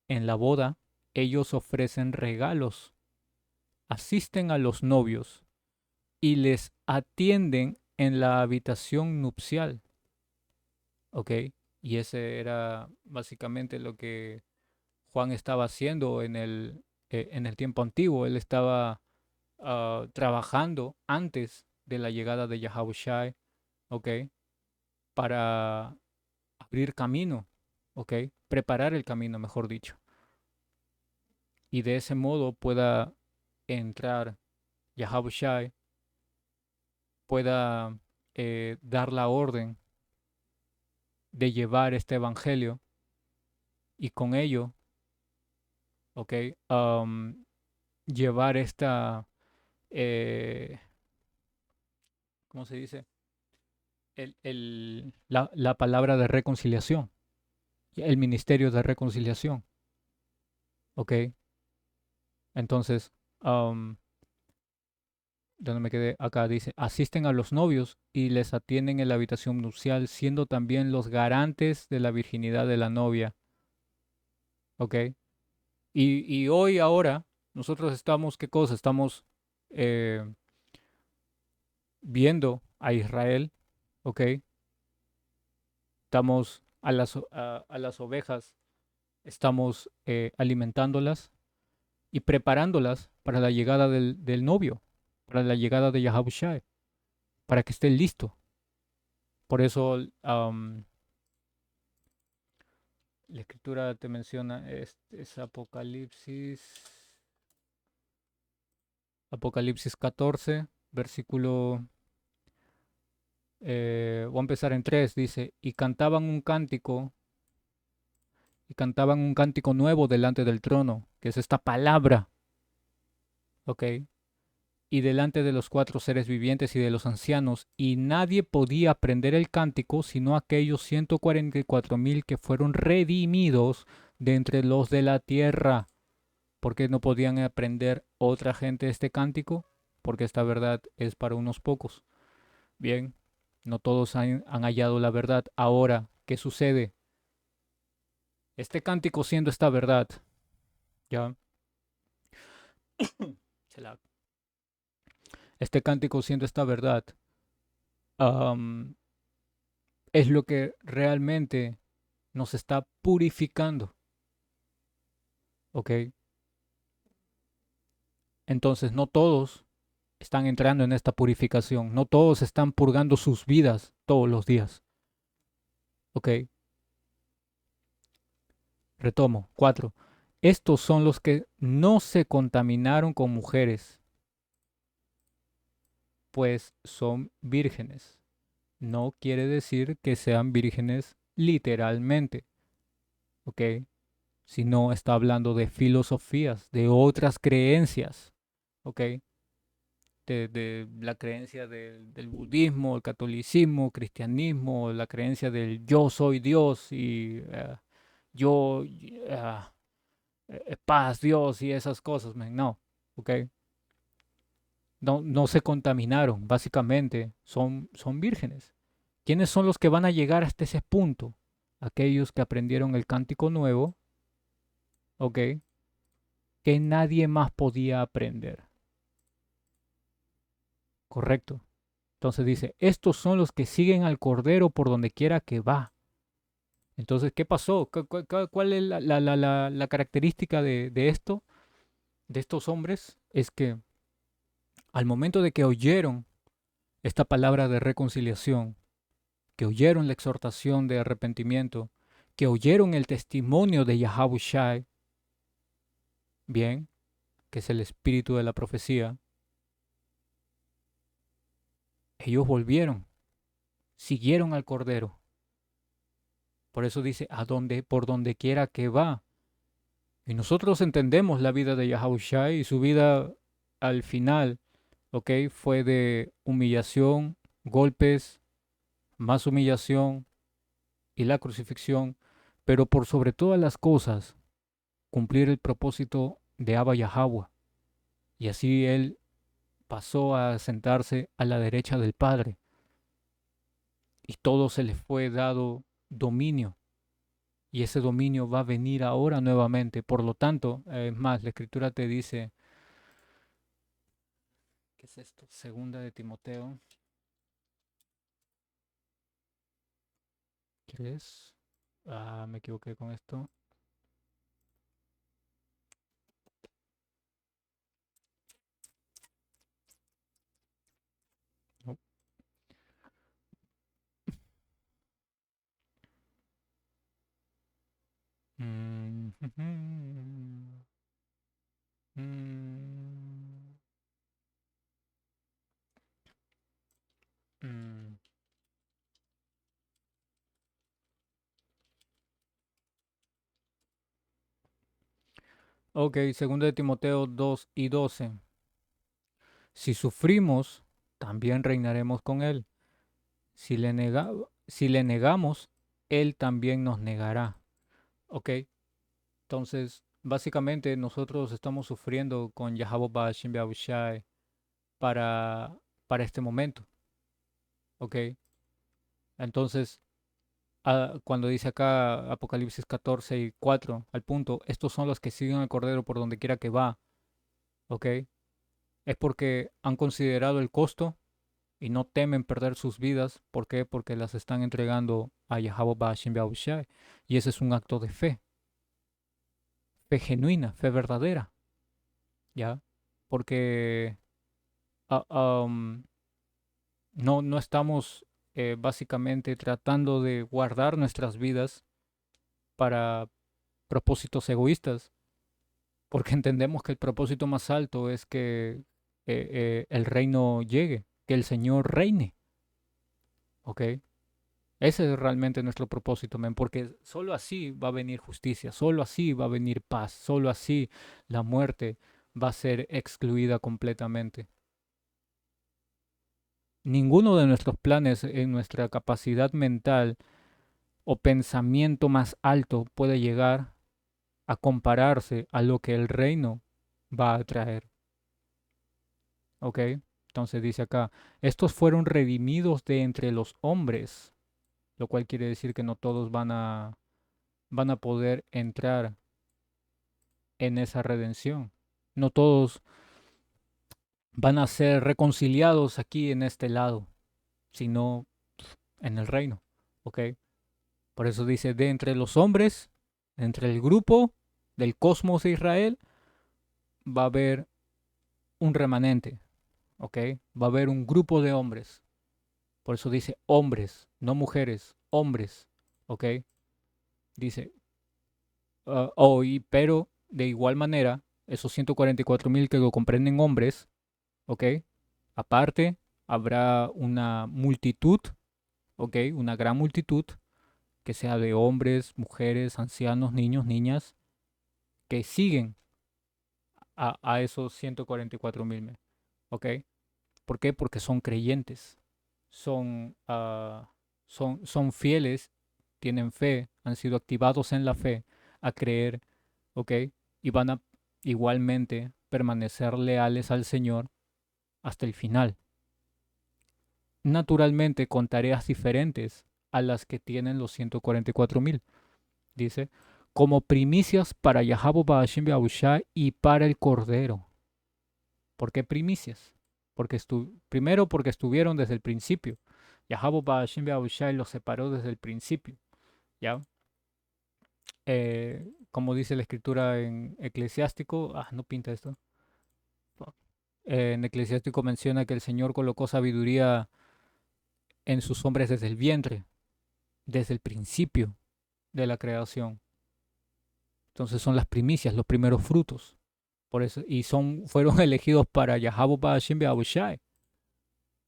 En la boda, ellos ofrecen regalos, asisten a los novios y les atienden en la habitación nupcial, ¿ok? Y ese era básicamente lo que Juan estaba haciendo en el tiempo antiguo. Él estaba trabajando antes de la llegada de Yahushai, ¿ok? Para abrir camino, ¿ok? Preparar el camino, mejor dicho. Y de ese modo pueda entrar Yahushai, pueda dar la orden de llevar este evangelio y con ello ¿ok? Am, llevar esta, eh, ¿cómo se dice? La palabra de reconciliación, el ministerio de reconciliación, ¿ok? Entonces, donde me quedé acá, dice, asisten a los novios y les atienden en la habitación nupcial, siendo también los garantes de la virginidad de la novia, ¿ok? Y hoy, ahora, nosotros estamos, ¿qué cosa? Estamos eh, viendo a Israel, ¿ok? Estamos a las ovejas, estamos alimentándolas y preparándolas para la llegada del novio, para la llegada de Yahushua, para que esté listo. Por eso la escritura te menciona, es Apocalipsis 14, versículo, voy a empezar en 3 dice, y cantaban un cántico nuevo delante del trono, que es esta palabra, ¿ok? Y delante de los cuatro seres vivientes y de los ancianos, y nadie podía aprender el cántico sino aquellos 144,000 que fueron redimidos de entre los de la tierra. ¿Por qué no podían aprender otra gente este cántico? Porque esta verdad es para unos pocos. Bien, no todos han hallado la verdad. Ahora, ¿qué sucede? Este cántico siendo esta verdad, ¿ya? Este cántico siendo esta verdad, am, es lo que realmente nos está purificando, ¿ok? Entonces, no todos están entrando en esta purificación, no todos están purgando sus vidas todos los días, ¿ok? Retomo. 4. Estos son los que no se contaminaron con mujeres, pues son vírgenes. No quiere decir que sean vírgenes literalmente, ¿ok? Sino está hablando de filosofías, de otras creencias, ¿ok? De la creencia del budismo, el catolicismo, cristianismo, la creencia del yo soy Dios y yo, paz, Dios y esas cosas, man, no, ¿ok? No, no se contaminaron, básicamente, son vírgenes. ¿Quiénes son los que van a llegar hasta ese punto? Aquellos que aprendieron el cántico nuevo, ¿ok? Que nadie más podía aprender, ¿correcto? Entonces dice, estos son los que siguen al Cordero por donde quiera que va. Entonces, ¿qué pasó? ¿Cuál es la característica de esto, de estos hombres? Es que al momento de que oyeron esta palabra de reconciliación, que oyeron la exhortación de arrepentimiento, que oyeron el testimonio de Yahushai, bien, que es el espíritu de la profecía, ellos volvieron, siguieron al Cordero. Por eso dice, por donde quiera que va. Y nosotros entendemos la vida de Yahushai y su vida al final, ¿ok? Fue de humillación, golpes, más humillación y la crucifixión, pero por sobre todas las cosas, cumplir el propósito de Abba Yahweh. Y así él pasó a sentarse a la derecha del Padre y todo se le fue dado dominio. Y ese dominio va a venir ahora nuevamente. Por lo tanto, es más, la escritura te dice, ¿qué es esto? Segunda de Timoteo. ¿Qué es? Ah, me equivoqué con esto. No. Mm, mm, mm. Ok, segundo de Timoteo 2:12. Si sufrimos, también reinaremos con Él. Si le negamos, Él también nos negará. Ok, entonces básicamente nosotros estamos sufriendo con Yahaboba Shimbe Abushai para, para este momento. Ok, entonces cuando dice acá Apocalipsis 14:4 al punto, estos son los que siguen al Cordero por donde quiera que va. Ok, es porque han considerado el costo y no temen perder sus vidas. ¿Por qué? Porque las están entregando a Yahweh Ba'ashim Yahushai. Y ese es un acto de fe genuina, fe verdadera, ¿ya? Porque ah, am, no estamos básicamente tratando de guardar nuestras vidas para propósitos egoístas, porque entendemos que el propósito más alto es que el reino llegue, que el Señor reine, ¿ok? Ese es realmente nuestro propósito, men, porque solo así va a venir justicia, solo así va a venir paz, solo así la muerte va a ser excluida completamente. Ninguno de nuestros planes en nuestra capacidad mental o pensamiento más alto puede llegar a compararse a lo que el reino va a traer. ¿Ok? Entonces dice acá, estos fueron redimidos de entre los hombres, lo cual quiere decir que no todos van a poder entrar en esa redención. No todos van a ser reconciliados aquí en este lado, sino en el reino. ¿Ok? Por eso dice, de entre los hombres, entre el grupo del cosmos de Israel, va a haber un remanente. ¿Ok? Va a haber un grupo de hombres. Por eso dice hombres, no mujeres, hombres. ¿Ok? Dice, pero de igual manera, esos 144.000 que lo comprenden hombres, ¿ok? Aparte, habrá una multitud, ¿ok? Una gran multitud, que sea de hombres, mujeres, ancianos, niños, niñas, que siguen a esos 144.000, ¿ok? ¿Por qué? Porque son creyentes, son, son fieles, tienen fe, han sido activados en la fe a creer, ¿ok? Y van a igualmente permanecer leales al Señor hasta el final. Naturalmente con tareas diferentes a las que tienen los 144.000. Dice, como primicias para Yahweh Ba'ashim Yahushai y para el Cordero. ¿Por qué primicias? Primero porque estuvieron desde el principio. Yahweh Ba'ashim Yahushai los separó desde el principio. ¿Ya? Como dice la escritura en Eclesiástico, no pinta esto. En Eclesiástico menciona que el Señor colocó sabiduría en sus hombres desde el vientre, desde el principio de la creación. Entonces son las primicias, los primeros frutos. Por eso, y fueron elegidos para Yahweh Ba'ashim Be'ahushai.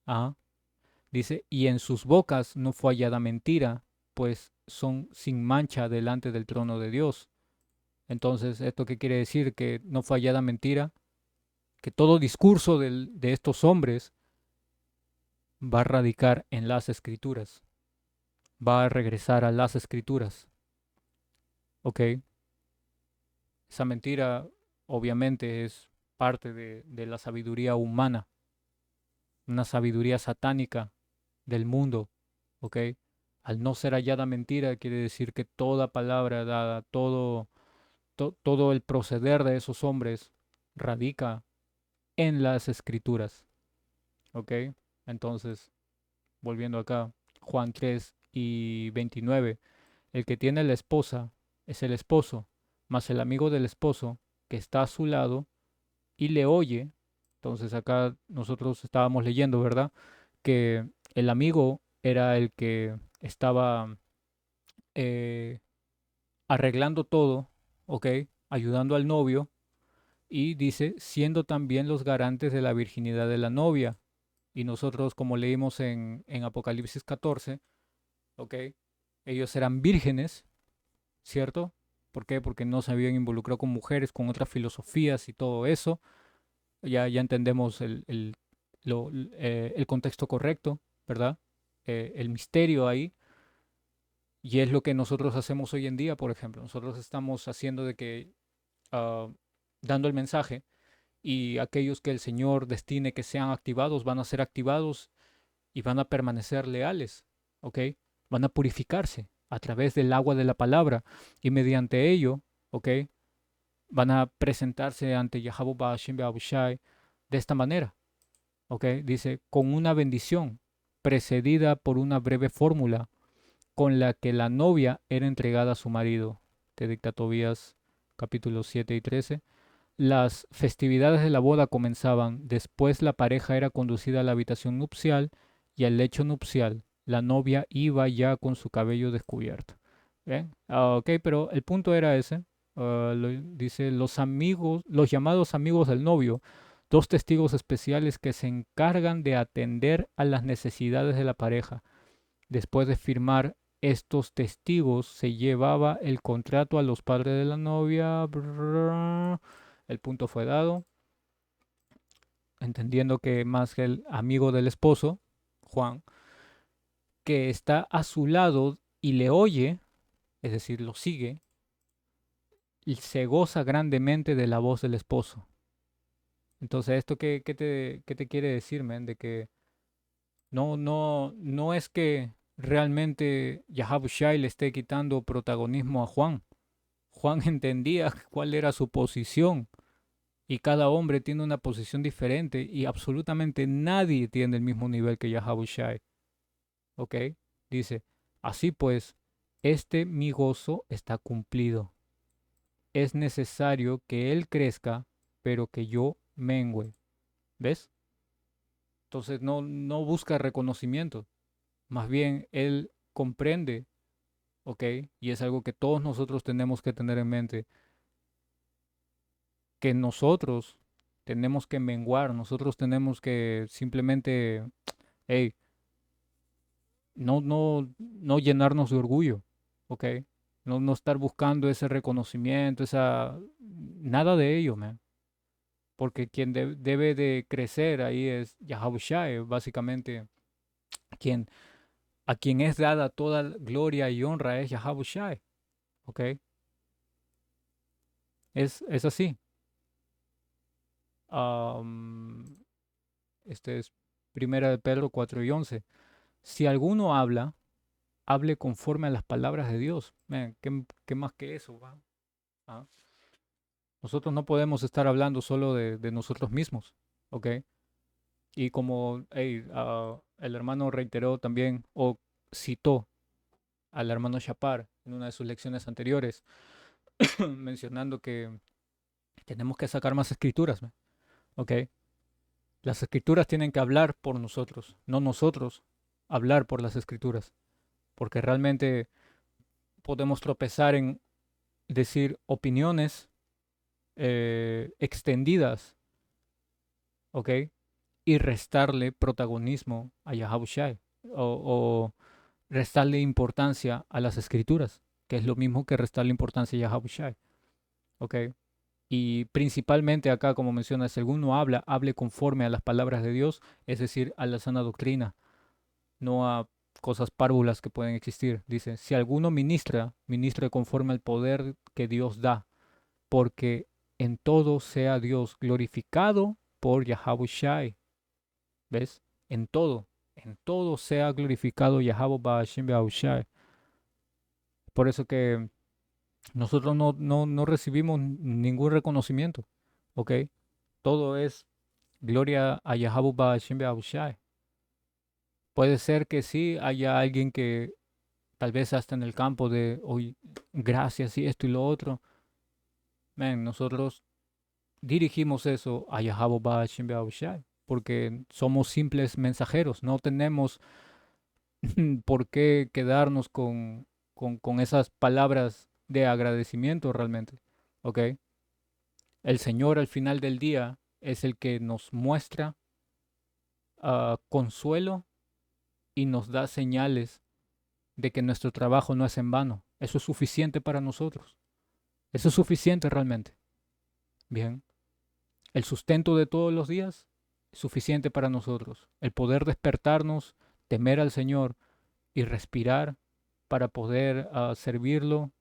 Ajá. Dice, y en sus bocas no fue hallada mentira, pues son sin mancha delante del trono de Dios. Entonces, ¿esto qué quiere decir? Que no fue hallada mentira, que todo discurso de estos hombres va a radicar en las escrituras, va a regresar a las escrituras. ¿Ok? Esa mentira obviamente es parte de la sabiduría humana, una sabiduría satánica del mundo, ¿ok? Al no ser hallada mentira quiere decir que toda palabra dada, todo el proceder de esos hombres radica en las escrituras, ¿ok? Entonces, volviendo acá, Juan 3:29, el que tiene la esposa es el esposo, mas el amigo del esposo que está a su lado y le oye. Entonces acá nosotros estábamos leyendo, ¿verdad? Que el amigo era el que estaba eh, arreglando todo, ¿ok? Ayudando al novio y dice, siendo también los garantes de la virginidad de la novia. Y nosotros, como leímos en Apocalipsis 14, ¿ok? Ellos eran vírgenes, ¿cierto? ¿Por qué? Porque no se habían involucrado con mujeres, con otras filosofías y todo eso. Ya entendemos el contexto correcto, ¿verdad? El misterio ahí. Y es lo que nosotros hacemos hoy en día, por ejemplo. Nosotros estamos haciendo de que, ah, dando el mensaje, y aquellos que el Señor destine que sean activados van a ser activados y van a permanecer leales, ¿ok? Van a purificarse a través del agua de la palabra y mediante ello, ¿ok? Van a presentarse ante Yahweh Ba'ashim Be'ahushai de esta manera, ¿ok? Dice, con una bendición precedida por una breve fórmula con la que la novia era entregada a su marido. Te dicta Tobías capítulos 7 y 13. Las festividades de la boda comenzaban, después la pareja era conducida a la habitación nupcial y al lecho nupcial. La novia iba ya con su cabello descubierto. ¿Bien? Ok, pero el punto era ese. Dice, los amigos, los llamados amigos del novio, dos testigos especiales que se encargan de atender a las necesidades de la pareja. Después de firmar estos testigos, se llevaba el contrato a los padres de la novia. El punto fue dado, entendiendo que más que el amigo del esposo, Juan, que está a su lado y le oye, es decir, lo sigue, y se goza grandemente de la voz del esposo. Entonces, ¿esto qué te quiere decir, men? De que no es que realmente Yahabushai le esté quitando protagonismo a Juan. Juan entendía cuál era su posición y cada hombre tiene una posición diferente y absolutamente nadie tiene el mismo nivel que Yahabushai. ¿Ok? Dice, así pues, este mi gozo está cumplido. Es necesario que él crezca, pero que yo mengüe. ¿Ves? Entonces no busca reconocimiento. Más bien, él comprende, ¿ok? Y es algo que todos nosotros tenemos que tener en mente, que nosotros tenemos que menguar, nosotros tenemos que simplemente, hey, no llenarnos de orgullo, ¿ok? No estar buscando ese reconocimiento, nada de ello, man. Porque quien debe de crecer ahí es Yahushua, básicamente, quien, a quien es dada toda gloria y honra es Yahushua, ¿ok? Es así. Am, este es Primera de Pedro 4:11. Si alguno habla, hable conforme a las palabras de Dios. Man, ¿qué más que eso, va? ¿Ah? Nosotros no podemos estar hablando solo de nosotros mismos, ¿ok? Y como hey, el hermano reiteró también o citó al hermano Shapar en una de sus lecciones anteriores, mencionando que tenemos que sacar más escrituras, ¿ok? Las escrituras tienen que hablar por nosotros, no nosotros hablar por las escrituras, porque realmente podemos tropezar en decir opiniones extendidas, ¿ok? Y restarle protagonismo a Yahushua o restarle importancia a las escrituras, que es lo mismo que restarle importancia a Yahushua, ¿ok? Y principalmente acá, como menciona, si alguno habla, hable conforme a las palabras de Dios, es decir, a la sana doctrina, no a cosas párvulas que pueden existir. Dice, si alguno ministra, ministre conforme al poder que Dios da, porque en todo sea Dios glorificado por Yahushua. ¿Ves? En todo sea glorificado Yahweh Ba'ashim Be'ahushai. Por eso que nosotros no recibimos ningún reconocimiento, ¿ok? Todo es gloria a Yahweh Ba'ashim Be'ahushai. Puede ser que sí haya alguien que tal vez hasta en el campo de hoy, gracias y esto y lo otro. Man, nosotros dirigimos eso a Yahweh Ba'ashim Be'ahushai porque somos simples mensajeros, no tenemos por qué quedarnos con esas palabras de agradecimiento realmente. ¿Ok? El Señor al final del día es el que nos muestra consuelo y nos da señales de que nuestro trabajo no es en vano. Eso es suficiente para nosotros. Eso es suficiente realmente. Bien. El sustento de todos los días es suficiente para nosotros. El poder despertarnos, temer al Señor y respirar para poder servirlo,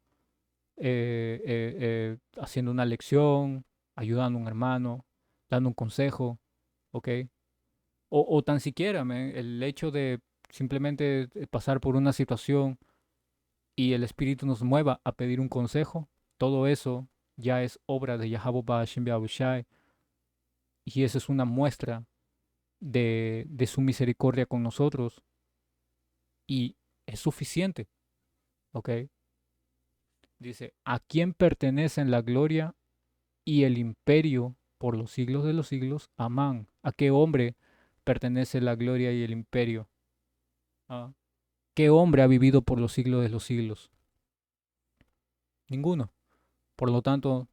haciendo una lección, ayudando a un hermano, dando un consejo, ¿ok? O tan siquiera el hecho de simplemente pasar por una situación y el Espíritu nos mueva a pedir un consejo, todo eso ya es obra de Yahweh Ba'ashem Yahushai, y esa es una muestra de su misericordia con nosotros y es suficiente, ¿ok? Dice, ¿a quién pertenecen la gloria y el imperio por los siglos de los siglos? Amán. ¿A qué hombre pertenece la gloria y el imperio? ¿Ah? ¿Qué hombre ha vivido por los siglos de los siglos? Ninguno. Por lo tanto,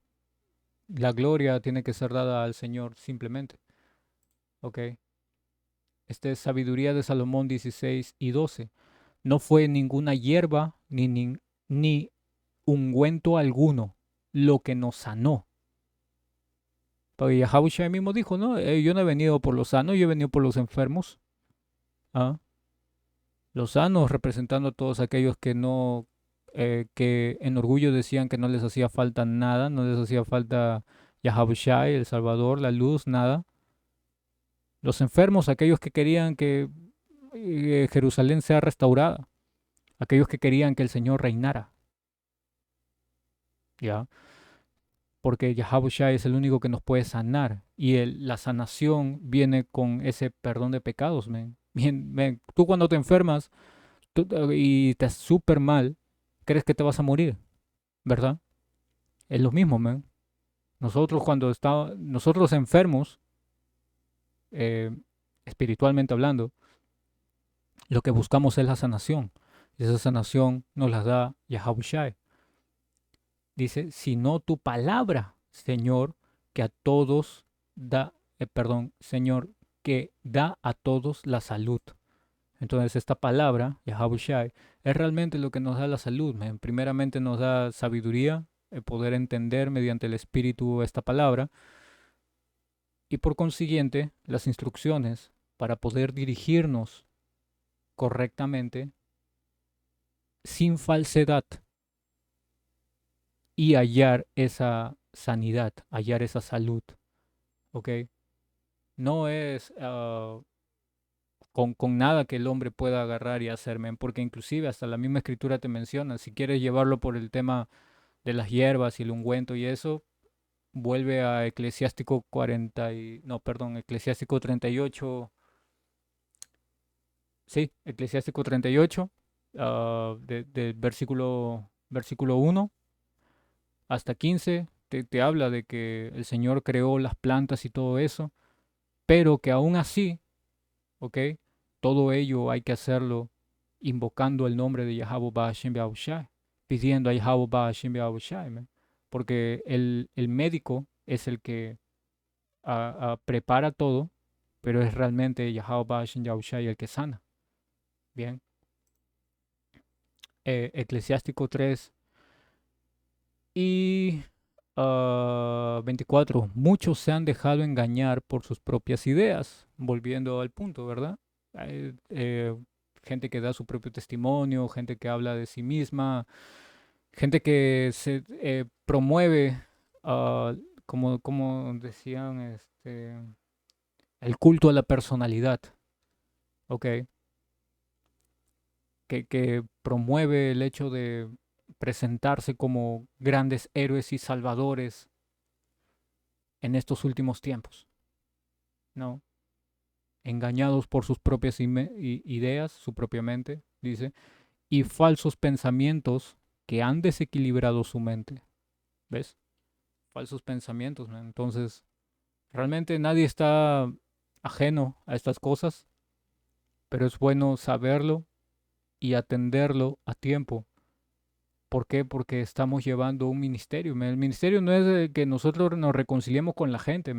la gloria tiene que ser dada al Señor simplemente, ¿ok? Esta es Sabiduría de Salomón 16:12. No fue ninguna hierba ni ungüento alguno lo que nos sanó. Porque Yahushua mismo dijo, ¿no? Yo no he venido por los sanos, yo he venido por los enfermos. ¿Ah? Los sanos representando a todos aquellos que no, que en orgullo decían que no les hacía falta nada, no les hacía falta Yahushua, el Salvador, la luz, nada. Los enfermos, aquellos que querían que Jerusalén sea restaurada, aquellos que querían que el Señor reinara, ¿ya? Porque Yahushua es el único que nos puede sanar y la sanación viene con ese perdón de pecados, men. Bien, men, tú cuando te enfermas y estás súper mal, crees que te vas a morir, ¿verdad? Es lo mismo, men. Nosotros nosotros enfermos, eh, espiritualmente hablando, lo que buscamos es la sanación. Y esa sanación nos la da Yahushua. Dice, sino tu palabra, Señor, que a todos perdón, Señor, que da a todos la salud. Entonces esta palabra, Yahushai, es realmente lo que nos da la salud. Primeramente nos da sabiduría, el poder entender mediante el Espíritu esta palabra, y por consiguiente las instrucciones para poder dirigirnos correctamente, sin falsedad, y hallar esa sanidad, hallar esa salud. ¿Ok? No es con nada que el hombre pueda agarrar y hacer, men, porque inclusive hasta la misma escritura te menciona, si quieres llevarlo por el tema de las hierbas y el ungüento y eso, vuelve a Eclesiástico 40 no, perdón, Eclesiástico 38, sí, Eclesiástico 38, del versículo 1 hasta 15, te habla de que el Señor creó las plantas y todo eso, pero que aún así, ¿ok? Todo ello hay que hacerlo invocando el nombre de Yahweh Ba'ashem Yahushai, pidiendo a Yahweh Ba'ashem Yahushai, man, porque el médico es el que prepara todo, pero es realmente Yahweh Ba'ashem Yahushai el que sana. Bien. Eclesiástico 3 y 24. Muchos se han dejado engañar por sus propias ideas, volviendo al punto, ¿verdad? Hay, gente que da su propio testimonio, gente que habla de sí misma, gente que se promueve, como decían, el culto a la personalidad, ¿ok? Que promueve el hecho de presentarse como grandes héroes y salvadores en estos últimos tiempos, ¿no? Engañados por sus propias ideas, su propia mente, dice, y falsos pensamientos que han desequilibrado su mente, ¿ves? Falsos pensamientos, ¿no? Entonces, realmente nadie está ajeno a estas cosas, pero es bueno saberlo y atenderlo a tiempo. ¿Por qué? Porque estamos llevando un ministerio. El ministerio no es de que nosotros nos reconciliemos con la gente,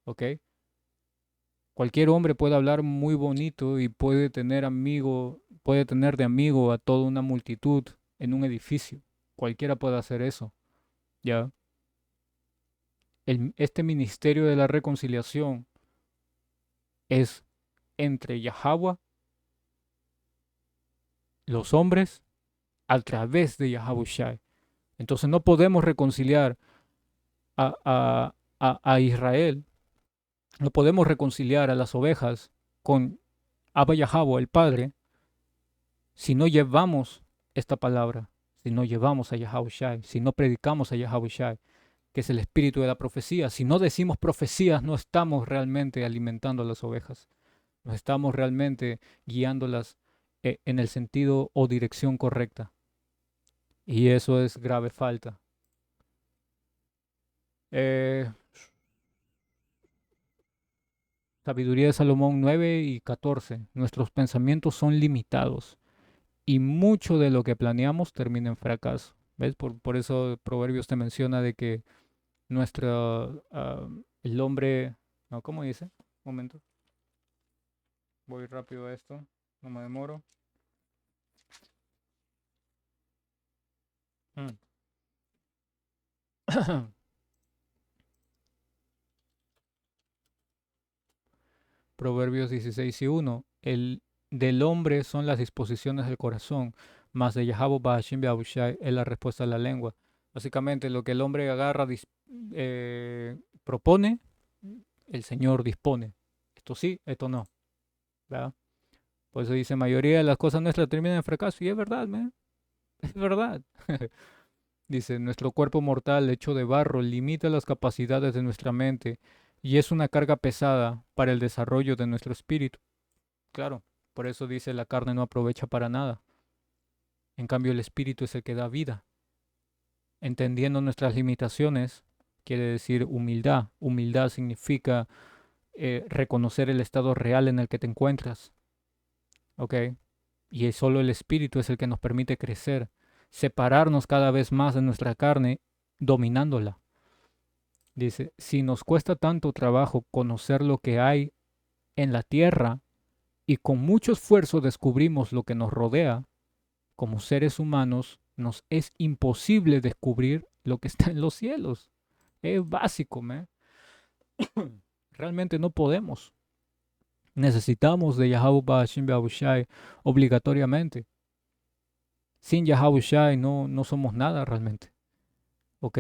¿ok? Cualquier hombre puede hablar muy bonito y puede tener de amigo a toda una multitud en un edificio. Cualquiera puede hacer eso, ¿ya? Este ministerio de la reconciliación es entre Yahweh, los hombres, a través de Yahushai. Entonces no podemos reconciliar a Israel, no podemos reconciliar a las ovejas con Abba Yahweh, el Padre, si no llevamos esta palabra, si no llevamos a Yahushai, si no predicamos a Yahushai, que es el espíritu de la profecía. Si no decimos profecías, no estamos realmente alimentando a las ovejas, no estamos realmente guiándolas en el sentido o dirección correcta. Y eso es grave falta. Eh, Sabiduría de Salomón 9 y 14. Nuestros pensamientos son limitados y mucho de lo que planeamos termina en fracaso. ¿Ves? Por eso Proverbios te menciona de que el hombre, no, ¿cómo dice? Un momento, voy rápido a esto, no me demoro. Mm. Proverbios 16 y 1. El del hombre son las disposiciones del corazón, mas de Yahweh Ba'ashim Be'ahushai es la respuesta de la lengua. Básicamente, lo que el hombre agarra, propone, el Señor dispone. Esto sí, esto no. ¿Verdad? Por eso dice, mayoría de las cosas nuestras terminan en fracaso. Y es verdad, man. Es verdad. Dice, nuestro cuerpo mortal hecho de barro limita las capacidades de nuestra mente y es una carga pesada para el desarrollo de nuestro espíritu. Claro, por eso dice la carne no aprovecha para nada. En cambio, el espíritu es el que da vida. Entendiendo nuestras limitaciones, quiere decir humildad. Humildad significa reconocer el estado real en el que te encuentras. ¿Ok? Y solo el espíritu es el que nos permite crecer, separarnos cada vez más de nuestra carne, dominándola. Dice, si nos cuesta tanto trabajo conocer lo que hay en la tierra y con mucho esfuerzo descubrimos lo que nos rodea, como seres humanos nos es imposible descubrir lo que está en los cielos. Es básico, ¿me? Realmente no podemos. Necesitamos de Yahweh Ba'ashim Be'ahushai obligatoriamente. Sin Yahushai no somos nada realmente. ¿Ok?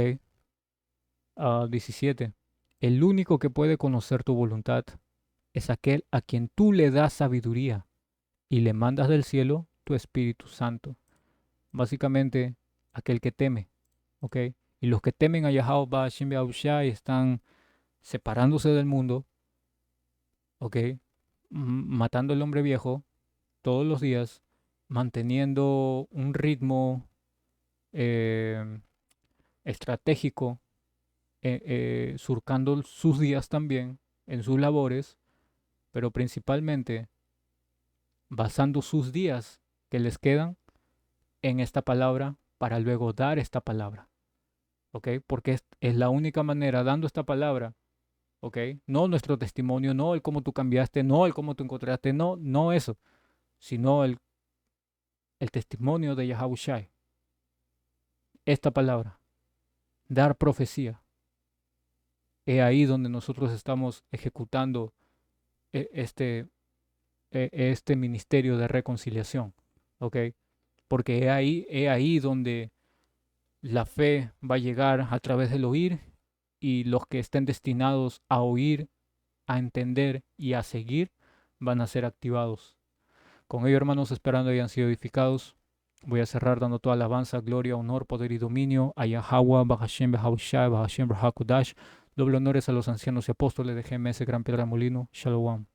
17. El único que puede conocer tu voluntad es aquel a quien tú le das sabiduría y le mandas del cielo tu Espíritu Santo. Básicamente, aquel que teme. ¿Ok? Y los que temen a Yahweh Ba'ashim Yahushai están separándose del mundo. ¿Ok? Matando al hombre viejo todos los días, manteniendo un ritmo eh, estratégico, surcando sus días también en sus labores, pero principalmente basando sus días que les quedan en esta palabra para luego dar esta palabra, ¿ok? Porque es la única manera, dando esta palabra, ¿ok? No nuestro testimonio, no el cómo tú cambiaste, no el cómo tú encontraste, no eso, sino el testimonio de Yahushai, esta palabra, dar profecía. Es ahí donde nosotros estamos ejecutando este ministerio de reconciliación, ¿ok? Porque es ahí donde la fe va a llegar a través del oír y los que estén destinados a oír, a entender y a seguir van a ser activados. Con ello, hermanos, esperando hayan sido edificados, voy a cerrar dando toda alabanza, gloria, honor, poder y dominio a Yahweh, Bahashem, Bahausha, Bahashem, Bahakudash. Doble honores a los ancianos y apóstoles de GMS Gran Piedra Molino. Shalom.